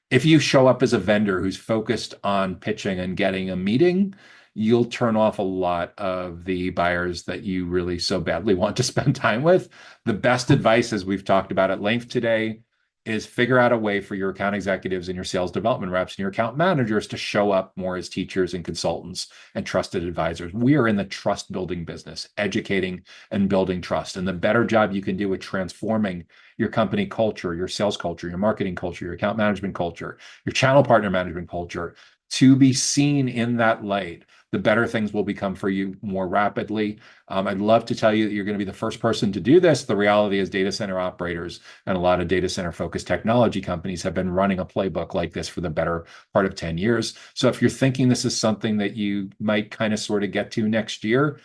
If you show up as a vendor who's focused on pitching and getting a meeting, you'll turn off a lot of the buyers that you really so badly want to spend time with. The best advice, as we've talked about at length today, is figure out a way for your account executives and your sales development reps and your account managers to show up more as teachers and consultants and trusted advisors. We are in the trust building business, educating and building trust. And the better job you can do with transforming your company culture, your sales culture, your marketing culture, your account management culture, your channel partner management culture, to be seen in that light, the better things will become for you more rapidly. I'd love to tell you that you're going to be the first person to do this. The reality is data center operators and a lot of data center focused technology companies have been running a playbook like this for the better part of 10 years. So if you're thinking this is something that you might kind of sort of get to next year,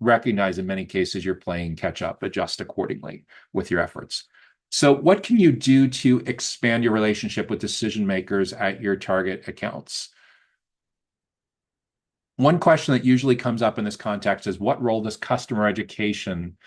recognize in many cases you're playing catch up, adjust accordingly with your efforts. So what can you do to expand your relationship with decision makers at your target accounts? One question that usually comes up in this context is what role does customer education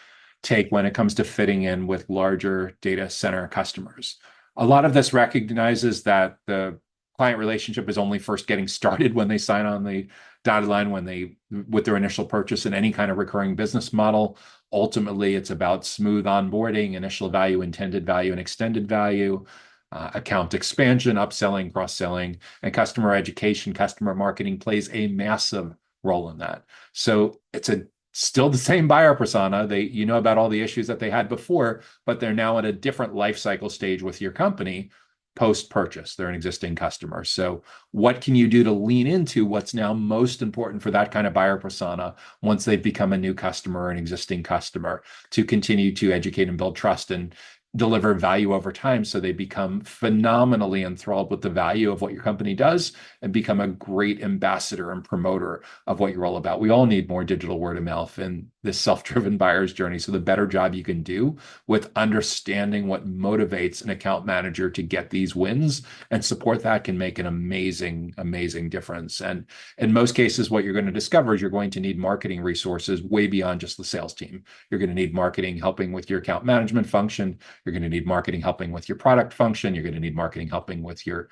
take when it comes to fitting in with larger data center customers? A lot of this recognizes that the client relationship is only first getting started when they sign on the dotted line, with their initial purchase in any kind of recurring business model. Ultimately, it's about smooth onboarding, initial value, intended value, and extended value. Account expansion, upselling, cross-selling, and customer education, customer marketing plays a massive role in that. So it's still the same buyer persona. You know about all the issues that they had before, but they're now at a different life cycle stage with your company post-purchase. They're an existing customer. So what can you do to lean into what's now most important for that kind of buyer persona once they've become a new customer or an existing customer to continue to educate and build trust and deliver value over time so they become phenomenally enthralled with the value of what your company does and become a great ambassador and promoter of what you're all about. We all need more digital word of mouth in this self-driven buyer's journey. So the better job you can do with understanding what motivates an account manager to get these wins and support that can make an amazing, amazing difference. And in most cases, what you're going to discover is you're going to need marketing resources way beyond just the sales team. You're going to need marketing helping with your account management function. You're going to need marketing helping with your product function. You're going to need marketing helping with your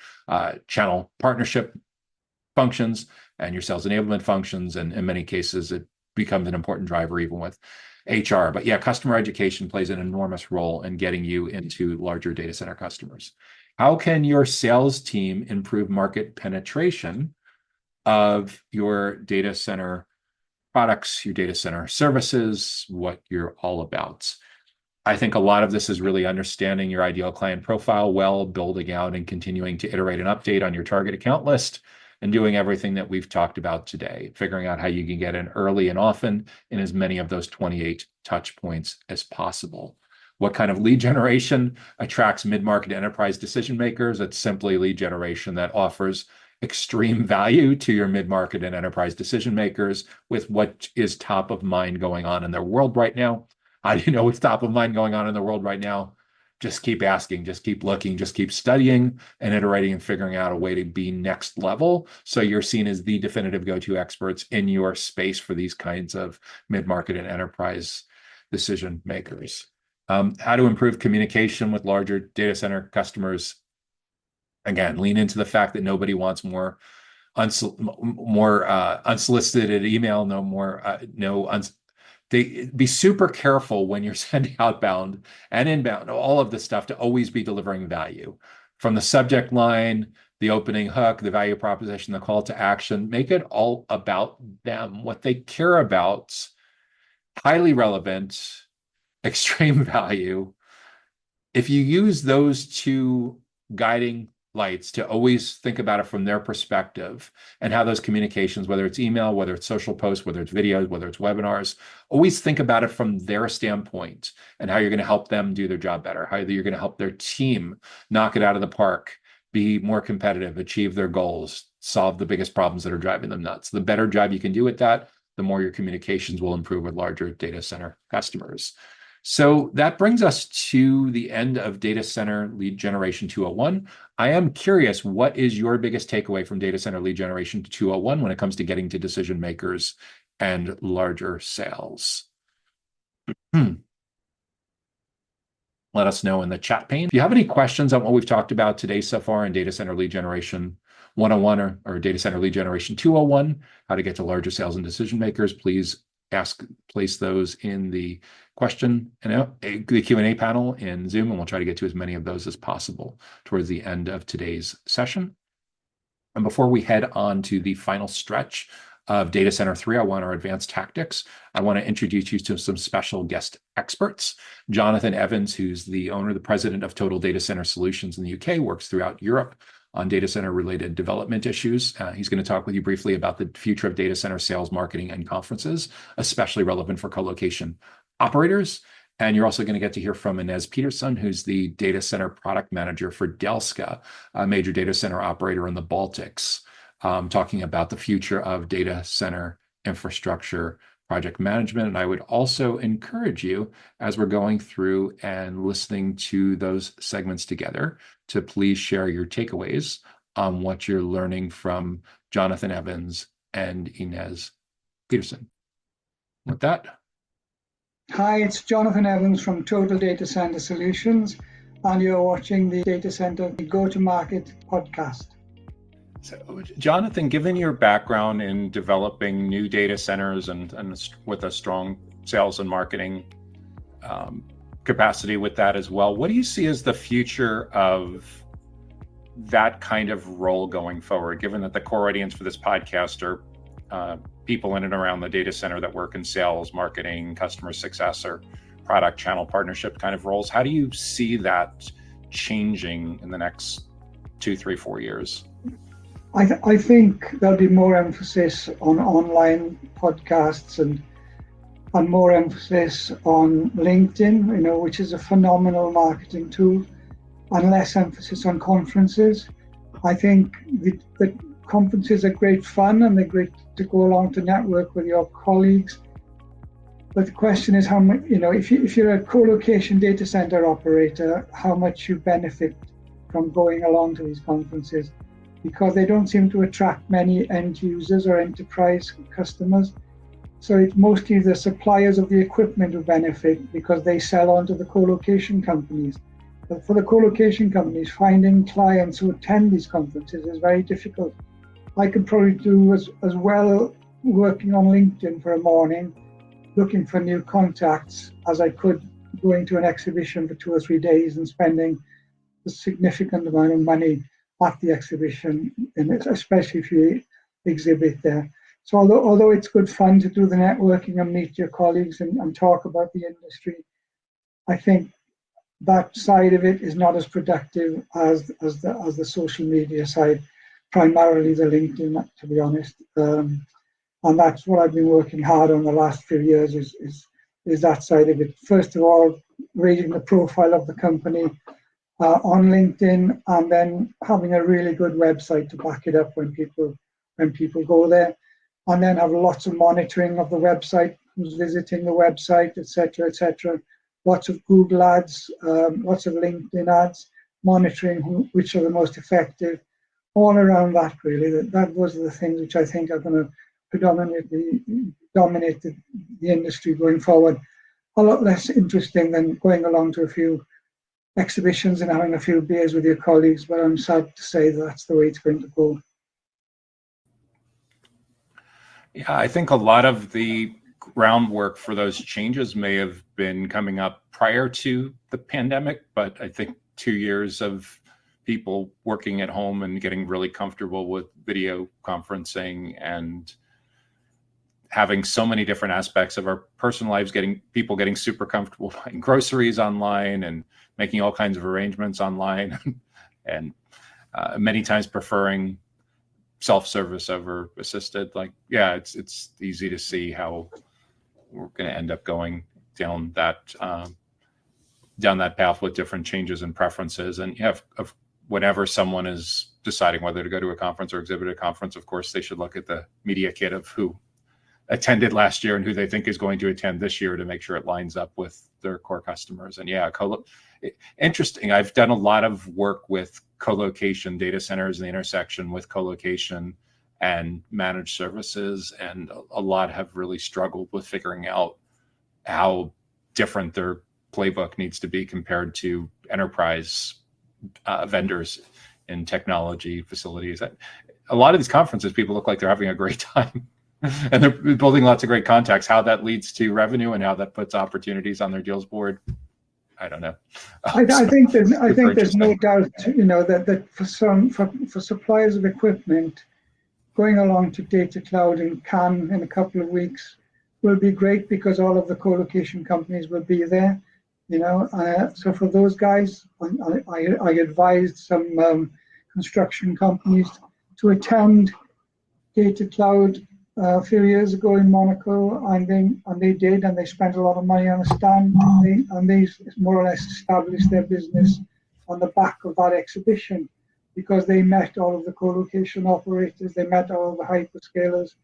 channel partnership functions and your sales enablement functions. And in many cases, it becomes an important driver even with HR. But yeah, customer education plays an enormous role in getting you into larger data center customers. How can your sales team improve market penetration of your data center products, your data center services, what you're all about? I think a lot of this is really understanding your ideal client profile well, building out and continuing to iterate and update on your target account list, and doing everything that we've talked about today, figuring out how you can get in early and often in as many of those 28 touch points as possible. What kind of lead generation attracts mid-market enterprise decision makers? It's simply lead generation that offers extreme value to your mid-market and enterprise decision makers with what is top of mind going on in their world right now. How do you know what's top of mind going on in the world right now? Just keep asking, just keep looking, just keep studying and iterating and figuring out a way to be next level. So you're seen as the definitive go-to experts in your space for these kinds of mid-market and enterprise decision makers. How to improve communication with larger data center customers. Again, lean into the fact that nobody wants more unsolicited email, be super careful when you're sending outbound and inbound, all of this stuff to always be delivering value. From the subject line, the opening hook, the value proposition, the call to action, make it all about them, what they care about, highly relevant, extreme value. If you use those two guiding lights to always think about it from their perspective and how those communications, whether it's email, whether it's social posts, whether it's videos, whether it's webinars, always think about it from their standpoint and how you're going to help them do their job better, how you're going to help their team knock it out of the park, be more competitive, achieve their goals, solve the biggest problems that are driving them nuts. The better job you can do with that, the more your communications will improve with larger data center customers. So that brings us to the end of Data Center Lead Generation 201. I am curious, what is your biggest takeaway from Data Center Lead Generation 201 when it comes to getting to decision makers and larger sales? Let us know in the chat pane. If you have any questions on what we've talked about today so far in Data Center Lead Generation 101 or Data Center Lead Generation 201, how to get to larger sales and decision makers, please place those in the question and the Q&A panel in Zoom, and we'll try to get to as many of those as possible towards the end of today's session. And before we head on to the final stretch of Data Center 301, our advanced tactics, I want to introduce you to some special guest experts. Jonathan Evans, who's the owner, the president of Total Data Center Solutions in the UK, works throughout Europe on data center related development issues. He's going to talk with you briefly about the future of data center sales, marketing, and conferences, especially relevant for co-location operators. And you're also going to get to hear from Inese Pētersone, who's the data center product manager for Delska, a major data center operator in the Baltics, talking about the future of data center infrastructure project management. And I would also encourage you, as we're going through and listening to those segments together, to please share your takeaways on what you're learning from Jonathan Evans and Inese Pētersone. With that. Hi, it's Jonathan Evans from Total Data Center Solutions, and you're watching the Data Center Go-to-Market podcast. So, Jonathan, given your background in developing new data centers and with a strong sales and marketing capacity with that as well, what do you see as the future of that kind of role going forward, given that the core audience for this podcast are people in and around the data center that work in sales, marketing, customer success, or product channel partnership kind of roles? How do you see that changing in the next 2, 3, 4 years? I think there'll be more emphasis on online podcasts and more emphasis on LinkedIn, which is a phenomenal marketing tool, and less emphasis on conferences. I think the conferences are great fun and they're great to go along to network with your colleagues. But the question is how much, if you're a co-location data center operator, how much you benefit from going along to these conferences, because they don't seem to attract many end users or enterprise customers. So it's mostly the suppliers of the equipment who benefit because they sell on to the co-location companies. But for the co-location companies, finding clients who attend these conferences is very difficult. I could probably do as well working on LinkedIn for a morning, looking for new contacts, as I could going to an exhibition for 2 or 3 days and spending a significant amount of money at the exhibition, and especially if you exhibit there. So although it's good fun to do the networking and meet your colleagues and talk about the industry, I think that side of it is not as productive as the social media side, primarily the LinkedIn, to be honest. And that's what I've been working hard on the last few years is that side of it. First of all, raising the profile of the company on LinkedIn, and then having a really good website to back it up when people go there, and then have lots of monitoring of the website, who's visiting the website, etc., etc. Lots of Google ads, lots of LinkedIn ads, monitoring which are the most effective. All around that, really. Those are the things which I think are going to predominantly dominate the industry going forward. A lot less interesting than going along to a few exhibitions and having a few beers with your colleagues, but I'm sad to say that's the way it's going to go. Yeah, I think a lot of the groundwork for those changes may have been coming up prior to the pandemic, but I think 2 years of people working at home and getting really comfortable with video conferencing and having so many different aspects of our personal lives, people getting super comfortable buying groceries online and making all kinds of arrangements online and many times preferring self-service over assisted. Like, yeah, it's easy to see how we're going to end up going down that path with different changes and preferences. And you have, whenever someone is deciding whether to go to a conference or exhibit at a conference, of course, they should look at the media kit of who attended last year and who they think is going to attend this year to make sure it lines up with their core customers. And yeah, interesting. I've done a lot of work with co-location data centers and the intersection with co-location and managed services, and a lot have really struggled with figuring out how different their playbook needs to be compared to enterprise vendors in technology facilities. A lot of these conferences, people look like they're having a great time and they're building lots of great contacts. How that leads to revenue and how that puts opportunities on their deals board, I don't know. I think there's no doubt, that for suppliers of equipment, going along to Data Cloud in Cannes in a couple of weeks will be great because all of the co-location companies will be there. So for those guys, I advised some construction companies to attend Data Cloud a few years ago in Monaco, and they did, and they spent a lot of money on a stand, and they more or less established their business on the back of that exhibition because they met all of the co-location operators, they met all of the hyperscalers,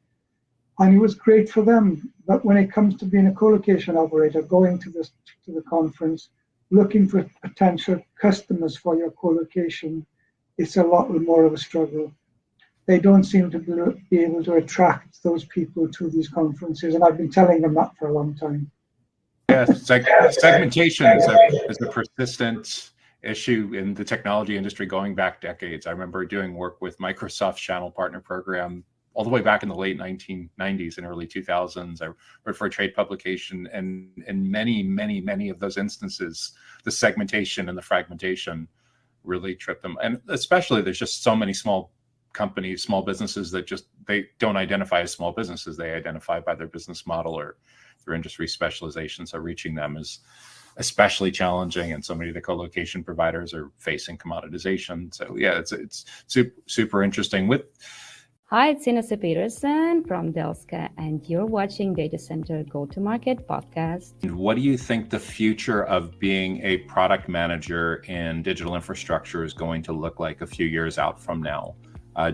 and it was great for them. But when it comes to being a co-location operator, going to the conference, looking for potential customers for your co-location, it's a lot more of a struggle. They don't seem to be able to attract those people to these conferences, and I've been telling them that for a long time. Yeah, segmentation is a persistent issue in the technology industry going back decades. I remember doing work with Microsoft's channel partner program all the way back in the late 1990s and early 2000s. I wrote for a trade publication, and in many of those instances, the segmentation and the fragmentation really tripped them. And especially there's just so many small companies, small businesses that they don't identify as small businesses. They identify by their business model or their industry specialization. So reaching them is especially challenging, and so many of the co-location providers are facing commoditization. So yeah, it's super interesting. Hi, it's Inese Pētersone from Delska, and you're watching Data Center Go-to-Market podcast. What do you think the future of being a product manager in digital infrastructure is going to look like a few years out from now?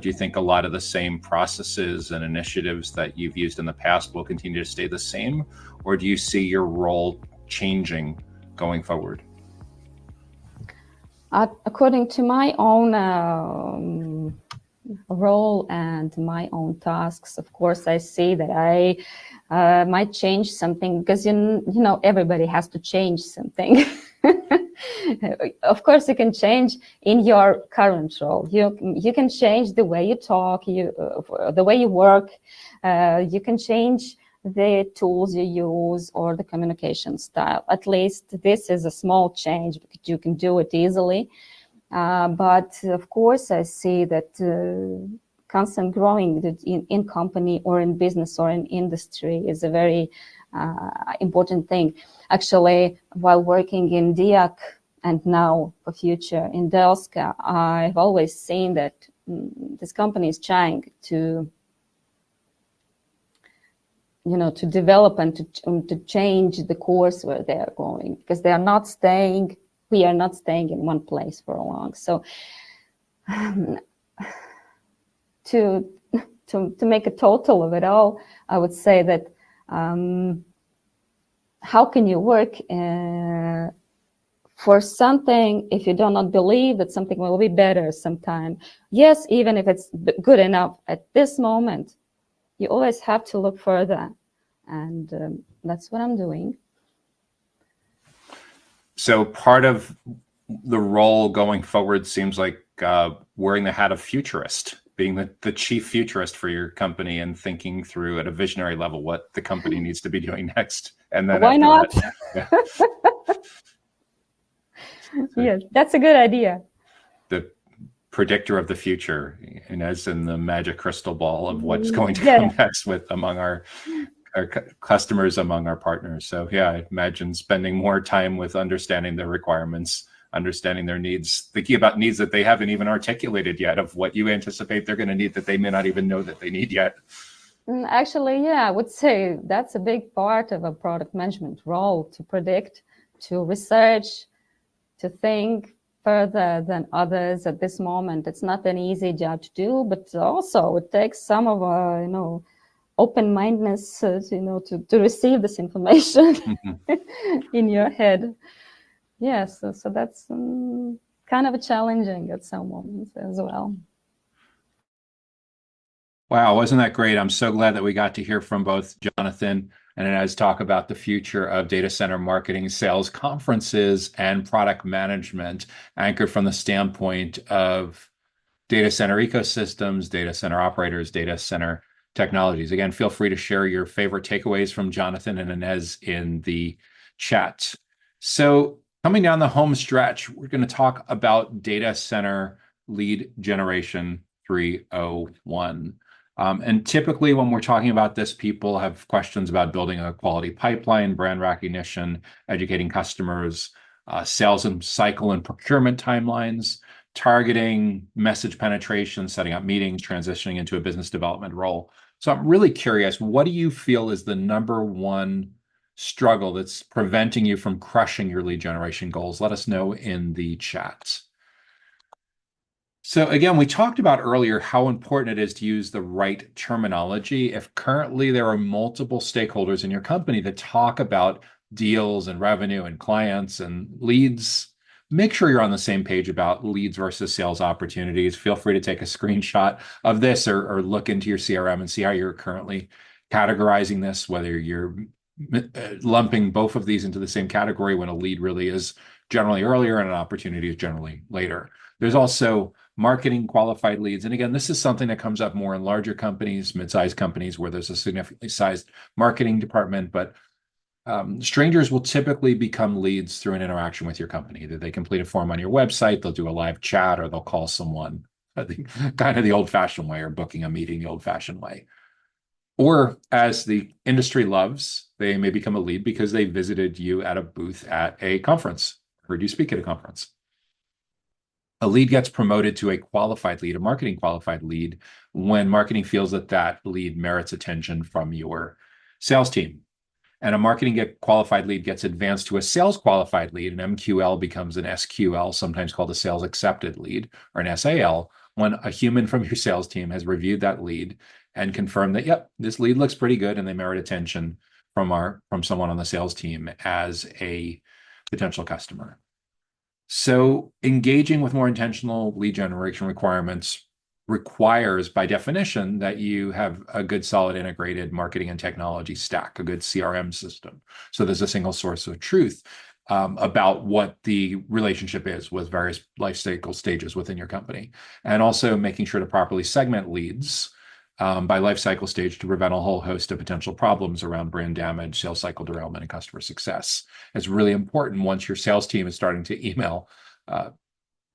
Do you think a lot of the same processes and initiatives that you've used in the past will continue to stay the same, or do you see your role changing going forward? According to my own role and my own tasks, of course, I see that I might change something because everybody has to change something. Of course, you can change in your current role. You can change the way you talk, the way you work. You can change the tools you use or the communication style. At least this is a small change because you can do it easily. But of course, I see that constant growing in company or in business or in industry is a very important thing. Actually, while working in DIAC and now for future in Delska, I've always seen that this company is trying to develop and to change the course where they are going, because we are not staying in one place for long. So to make a total of it all, I would say that how can you work for something if you do not believe that something will be better sometime? Yes, even if it's good enough at this moment, you always have to look further. And that's what I'm doing. So part of the role going forward seems like wearing the hat of futurist, being the chief futurist for your company and thinking through at a visionary level what the company needs to be doing next. And then why not? Yeah. Yes, that's a good idea. The predictor of the future, and as in the magic crystal ball of what's going to come next with among our customers, among our partners. So yeah, I imagine spending more time with understanding their requirements, understanding their needs, thinking about needs that they haven't even articulated yet, of what you anticipate they're going to need that they may not even know that they need yet. Actually, yeah, I would say that's a big part of a product management role, to predict, to research, to think further than others at this moment. It's not an easy job to do, but also it takes some of a, open-mindedness, to receive this information in your head. Yes, so that's kind of challenging at some moments as well. Wow, wasn't that great? I'm so glad that we got to hear from both Jonathan and Inese talk about the future of data center marketing, sales, conferences, and product management, anchored from the standpoint of data center ecosystems, data center operators, data center technologies. Again, feel free to share your favorite takeaways from Jonathan and Inese in the chat. So coming down the home stretch, we're going to talk about data center lead generation 301. And typically when we're talking about this, people have questions about building a quality pipeline, brand recognition, educating customers, sales and cycle and procurement timelines, targeting, message penetration, setting up meetings, transitioning into a business development role. So I'm really curious, what do you feel is the number one struggle that's preventing you from crushing your lead generation goals? Let us know in the chat. So again, we talked about earlier how important it is to use the right terminology. If currently there are multiple stakeholders in your company that talk about deals and revenue and clients and leads, make sure you're on the same page about leads versus sales opportunities. Feel free to take a screenshot of this or look into your CRM and see how you're currently categorizing this, whether you're lumping both of these into the same category when a lead really is generally earlier and an opportunity is generally later. There's also marketing qualified leads. And again, this is something that comes up more in larger companies, mid-sized companies where there's a significantly sized marketing department, but strangers will typically become leads through an interaction with your company. Either they complete a form on your website, they'll do a live chat, or they'll call someone, I think, kind of the old-fashioned way, or booking a meeting the old-fashioned way. Or as the industry loves, they may become a lead because they visited you at a booth at a conference, heard you speak at a conference. A lead gets promoted to a qualified lead, a marketing qualified lead, when marketing feels that that lead merits attention from your sales team. And a marketing qualified lead gets advanced to a sales qualified lead, an MQL becomes an SQL, sometimes called a sales accepted lead, or an SAL, when a human from your sales team has reviewed that lead and confirmed that, yep, this lead looks pretty good and they merit attention from someone on the sales team as a potential customer. So engaging with more intentional lead generation requirements requires, by definition, that you have a good, solid integrated marketing and technology stack, a good CRM system. So there's a single source of truth about what the relationship is with various life cycle stages within your company. And also making sure to properly segment leads by life cycle stage to prevent a whole host of potential problems around brand damage, sales cycle derailment, and customer success. It's really important once your sales team is starting to email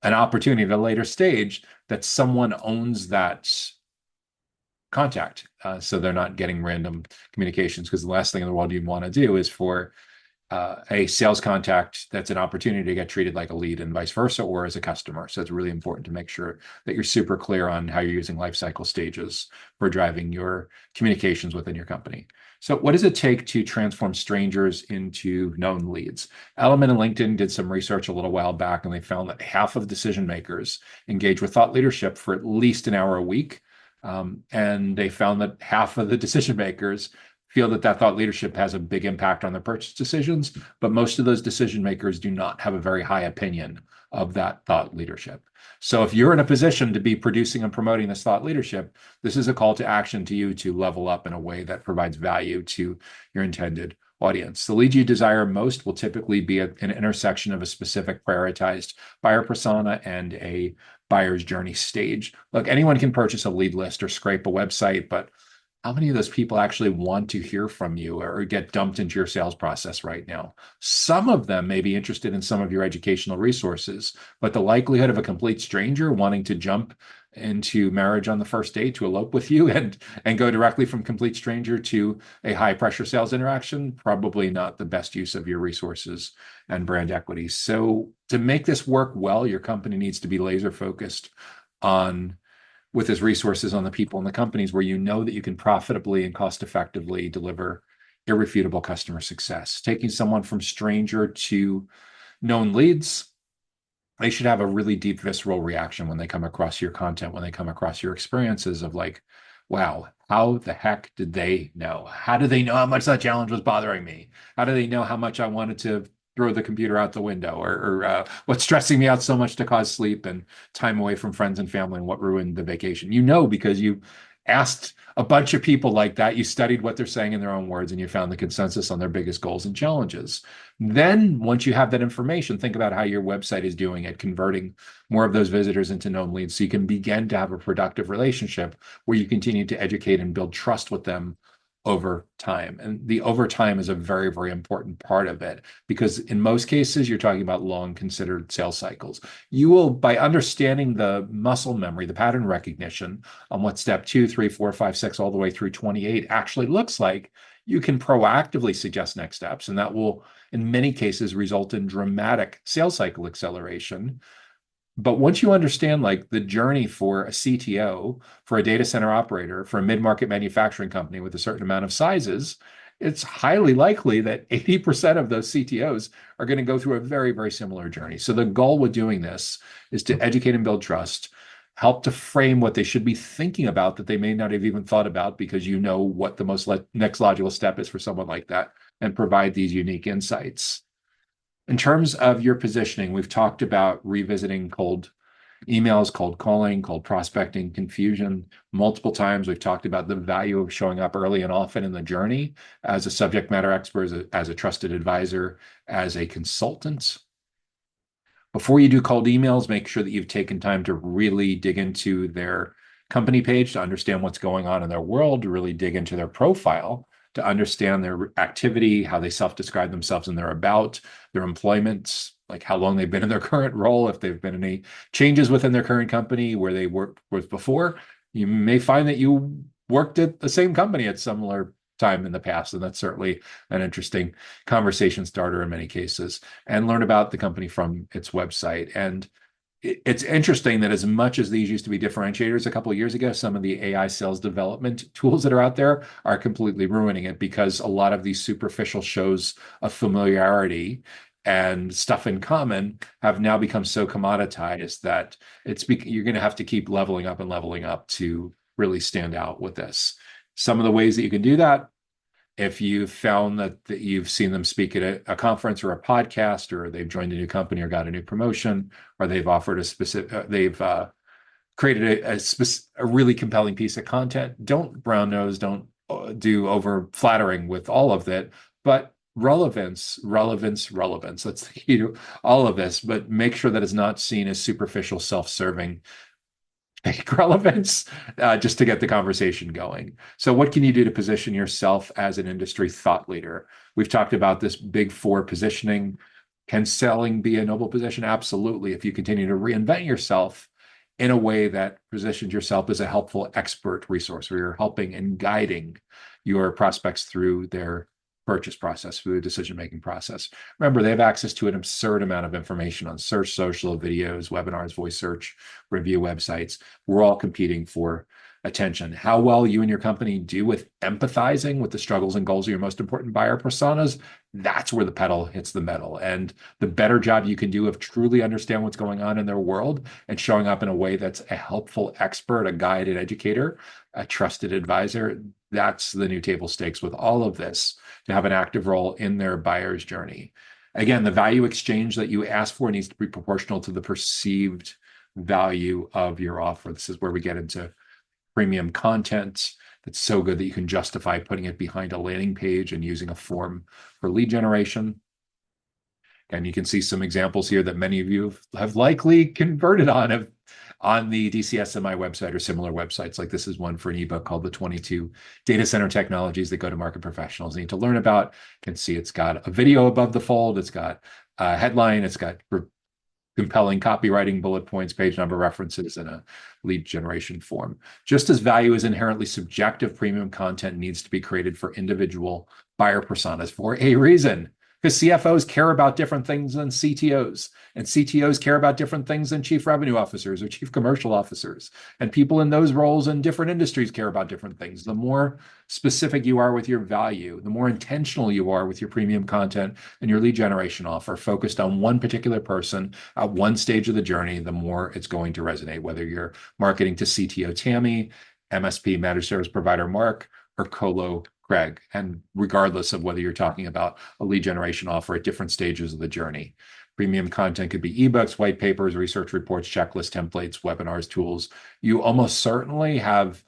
an opportunity at a later stage that someone owns that contact. So they're not getting random communications, because the last thing in the world you want to do is for a sales contact that's an opportunity to get treated like a lead, and vice versa, or as a customer. So it's really important to make sure that you're super clear on how you're using life cycle stages for driving your communications within your company. So what does it take to transform strangers into known leads? Element and LinkedIn did some research a little while back, and they found that half of decision makers engage with thought leadership for at least an hour a week. And they found that half of the decision makers feel that thought leadership has a big impact on their purchase decisions, but most of those decision makers do not have a very high opinion of that thought leadership. So if you're in a position to be producing and promoting this thought leadership, this is a call to action to you to level up in a way that provides value to your intended audience. The lead you desire most will typically be an intersection of a specific prioritized buyer persona and a buyer's journey stage. Look, anyone can purchase a lead list or scrape a website, but how many of those people actually want to hear from you or get dumped into your sales process right now? Some of them may be interested in some of your educational resources, but the likelihood of a complete stranger wanting to jump into marriage on the first date, to elope with you and go directly from complete stranger to a high pressure sales interaction, probably not the best use of your resources and brand equity. So to make this work well, your company needs to be laser focused on, with its resources, on the people and the companies where you know that you can profitably and cost effectively deliver irrefutable customer success. Taking someone from stranger to known leads, they should have a really deep visceral reaction when they come across your content, when they come across your experiences of like, wow, how the heck did they know? How do they know how much that challenge was bothering me? How do they know how much I wanted to throw the computer out the window, or what's stressing me out so much to cause sleep and time away from friends and family, and what ruined the vacation? You know, because you asked a bunch of people like that, you studied what they're saying in their own words, and you found the consensus on their biggest goals and challenges. Then once you have that information, think about how your website is doing at converting more of those visitors into known leads, so you can begin to have a productive relationship where you continue to educate and build trust with them over time. And the over time is a very, very important part of it, because in most cases, you're talking about long considered sales cycles. You will, by understanding the muscle memory, the pattern recognition on what step 2, 3, 4, 5, 6, all the way through 28 actually looks like, you can proactively suggest next steps. And that will, in many cases, result in dramatic sales cycle acceleration. But once you understand like the journey for a CTO, for a data center operator, for a mid-market manufacturing company with a certain amount of sizes, it's highly likely that 80% of those CTOs are going to go through a very, very similar journey. So the goal with doing this is to educate and build trust, help to frame what they should be thinking about that they may not have even thought about, because you know what the next logical step is for someone like that, and provide these unique insights. In terms of your positioning, we've talked about revisiting cold emails, cold calling, cold prospecting, confusion multiple times. We've talked about the value of showing up early and often in the journey as a subject matter expert, as a trusted advisor, as a consultant. Before you do cold emails, make sure that you've taken time to really dig into their company page to understand what's going on in their world, to really dig into their profile, to understand their activity, how they self-describe themselves and their about, their employment, like how long they've been in their current role, if there've been any changes within their current company where they worked with before. You may find that you worked at the same company at similar time in the past, and that's certainly an interesting conversation starter in many cases. And learn about the company from its website. And it's interesting that as much as these used to be differentiators a couple of years ago, some of the AI sales development tools that are out there are completely ruining it, because a lot of these superficial shows of familiarity and stuff in common have now become so commoditized that you're going to have to keep leveling up to really stand out with this. Some of the ways that you can do that, if you've found that you've seen them speak at a conference or a podcast, or they've joined a new company or got a new promotion, or they've offered a specific, they've created a really compelling piece of content, don't brown nose, don't do over flattering with all of it, but relevance. That's the key to all of this, but make sure that it's not seen as superficial, self-serving relevance, just to get the conversation going. So what can you do to position yourself as an industry thought leader? We've talked about this big 4 positioning. Can selling be a noble position? Absolutely. If you continue to reinvent yourself in a way that positions yourself as a helpful expert resource, where you're helping and guiding your prospects through their purchase process, through the decision-making process. Remember, they have access to an absurd amount of information on search, social, videos, webinars, voice search, review websites. We're all competing for attention. How well you and your company do with empathizing with the struggles and goals of your most important buyer personas, that's where the pedal hits the metal. And the better job you can do of truly understand what's going on in their world and showing up in a way that's a helpful expert, a guide, an educator, a trusted advisor, that's the new table stakes with all of this, to have an active role in their buyer's journey. Again, the value exchange that you ask for needs to be proportional to the perceived value of your offer. This is where we get into premium content that's so good that you can justify putting it behind a landing page and using a form for lead generation. And you can see some examples here that many of you have likely converted on the DCSMI website or similar websites. Like this is one for an ebook called The 22 Data Center Technologies that Go-to-Market Professionals Need to Learn About. You can see it's got a video above the fold. It's got a headline. It's got compelling copywriting, bullet points, page number references, and a lead generation form. Just as value is inherently subjective, premium content needs to be created for individual buyer personas for a reason. Because CFOs care about different things than CTOs, and CTOs care about different things than chief revenue officers or chief commercial officers. And people in those roles in different industries care about different things. The more specific you are with your value, the more intentional you are with your premium content and your lead generation offer focused on one particular person at one stage of the journey, the more it's going to resonate, whether you're marketing to CTO Tammy, MSP Managed Service Provider Mark, or Colo Greg, and regardless of whether you're talking about a lead generation offer at different stages of the journey. Premium content could be ebooks, white papers, research reports, checklists, templates, webinars, tools. You almost certainly have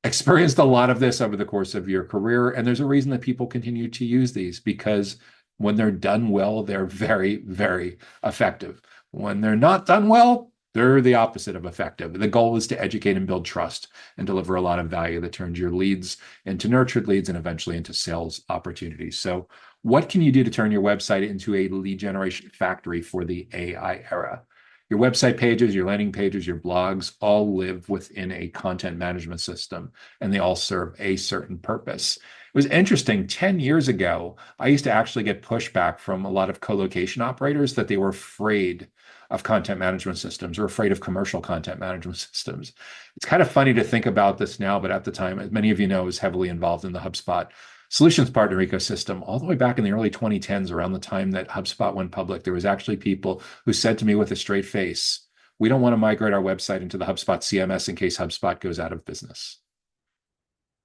experienced a lot of this over the course of your career, and there's a reason that people continue to use these, because when they're done well, they're very, very effective. When they're not done well, they're the opposite of effective. The goal is to educate and build trust and deliver a lot of value that turns your leads into nurtured leads and eventually into sales opportunities. So what can you do to turn your website into a lead generation factory for the AI era? Your website pages, your landing pages, your blogs all live within a content management system, and they all serve a certain purpose. It was interesting, 10 years ago, I used to actually get pushback from a lot of co-location operators that they were afraid of content management systems or afraid of commercial content management systems. It's kind of funny to think about this now, but at the time, as many of you know, I was heavily involved in the HubSpot solutions partner ecosystem all the way back in the early 2010s, around the time that HubSpot went public. There was actually people who said to me with a straight face, we don't want to migrate our website into the HubSpot CMS in case HubSpot goes out of business.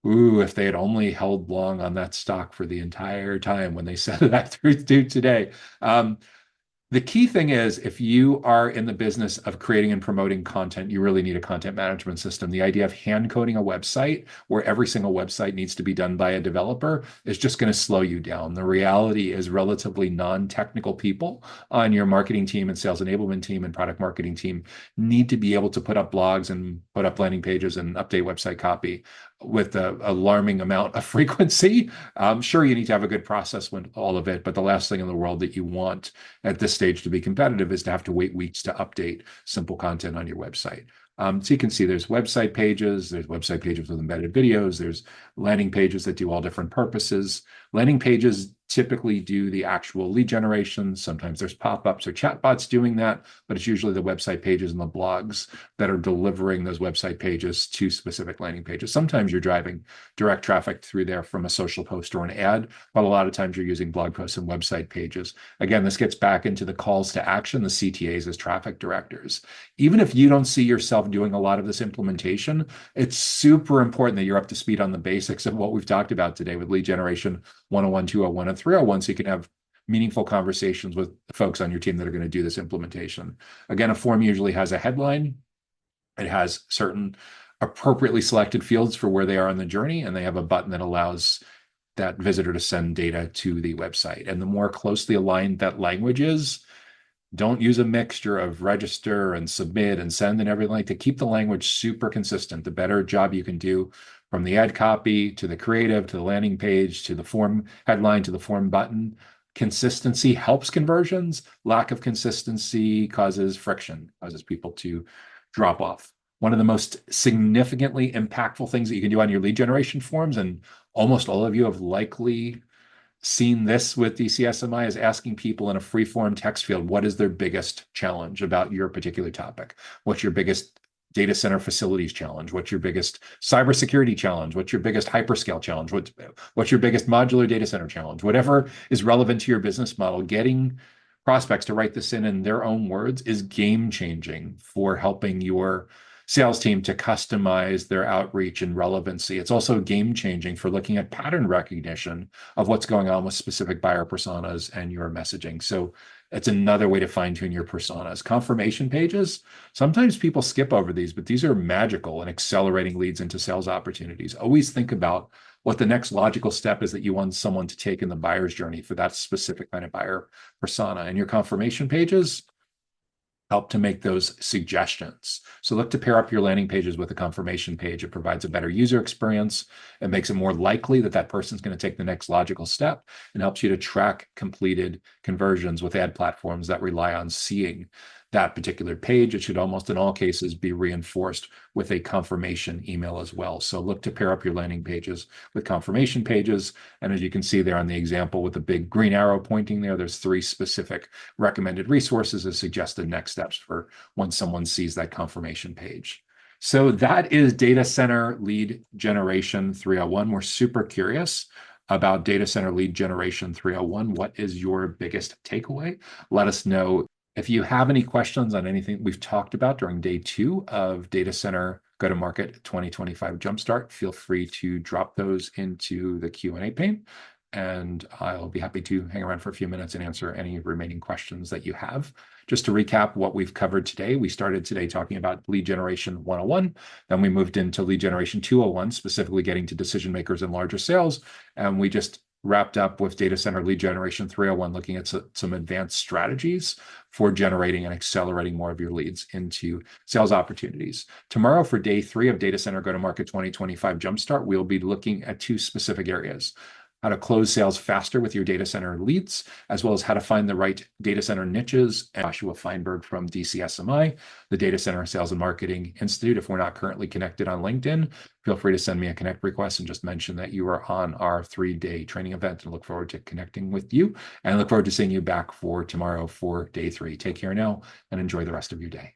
Ooh, if they had only held long on that stock for the entire time when they said that through to today. The key thing is, if you are in the business of creating and promoting content, you really need a content management system. The idea of hand coding a website where every single website needs to be done by a developer is just going to slow you down. The reality is relatively non-technical people on your marketing team and sales enablement team and product marketing team need to be able to put up blogs and put up landing pages and update website copy with an alarming amount of frequency. Sure, you need to have a good process with all of it, but the last thing in the world that you want at this stage to be competitive is to have to wait weeks to update simple content on your website. So you can see there's website pages with embedded videos, there's landing pages that do all different purposes. Landing pages typically do the actual lead generation. Sometimes there's pop-ups or chatbots doing that, but it's usually the website pages and the blogs that are delivering those website pages to specific landing pages. Sometimes you're driving direct traffic through there from a social post or an ad, but a lot of times you're using blog posts and website pages. Again, this gets back into the calls to action, the CTAs as traffic directors. Even if you don't see yourself doing a lot of this implementation, it's super important that you're up to speed on the basics of what we've talked about today with lead generation 101, 201, and 301, so you can have meaningful conversations with folks on your team that are going to do this implementation. Again, a form usually has a headline. It has certain appropriately selected fields for where they are on the journey, and they have a button that allows that visitor to send data to the website. And the more closely aligned that language is, don't use a mixture of register and submit and send and everything like that. Keep the language super consistent. The better job you can do from the ad copy to the creative, to the landing page, to the form headline, to the form button. Consistency helps conversions. Lack of consistency causes friction, causes people to drop off. One of the most significantly impactful things that you can do on your lead generation forms, and almost all of you have likely seen this with DCSMI, is asking people in a free-form text field, what is their biggest challenge about your particular topic? What's your biggest data center facilities challenge? What's your biggest cybersecurity challenge? What's your biggest hyperscale challenge? What's your biggest modular data center challenge? Whatever is relevant to your business model, getting prospects to write this in their own words is game-changing for helping your sales team to customize their outreach and relevancy. It's also game-changing for looking at pattern recognition of what's going on with specific buyer personas and your messaging. So it's another way to fine-tune your personas. Confirmation pages, sometimes people skip over these, but these are magical in accelerating leads into sales opportunities. Always think about what the next logical step is that you want someone to take in the buyer's journey for that specific kind of buyer persona. And your confirmation pages help to make those suggestions. So look to pair up your landing pages with a confirmation page. It provides a better user experience. It makes it more likely that that person's going to take the next logical step, and helps you to track completed conversions with ad platforms that rely on seeing that particular page. It should almost in all cases be reinforced with a confirmation email as well. So look to pair up your landing pages with confirmation pages. And as you can see there on the example with the big green arrow pointing there, there's 3 specific recommended resources as suggested next steps for when someone sees that confirmation page. So that is Data Center Lead Generation 301. We're super curious about Data Center Lead Generation 301. What is your biggest takeaway? Let us know. If you have any questions on anything we've talked about during day 2 of Data Center Go-to-Market 2025 Jumpstart, feel free to drop those into the Q&A pane, and I'll be happy to hang around for a few minutes and answer any remaining questions that you have. Just to recap what we've covered today, we started today talking about Lead Generation 101, then we moved into Lead Generation 201, specifically getting to decision makers and larger sales, and we just wrapped up with Data Center Lead Generation 301, looking at some advanced strategies for generating and accelerating more of your leads into sales opportunities. Tomorrow for day 3 of Data Center Go-to-Market 2025 Jumpstart, we'll be looking at 2 specific areas: how to close sales faster with your data center leads, as well as how to find the right data center niches. And Joshua Feinberg from DCSMI, the Data Center Sales and Marketing Institute. If we're not currently connected on LinkedIn, feel free to send me a connect request and just mention that you are on our 3-day training event, and look forward to connecting with you, and look forward to seeing you back for tomorrow for day 3. Take care now and enjoy the rest of your day.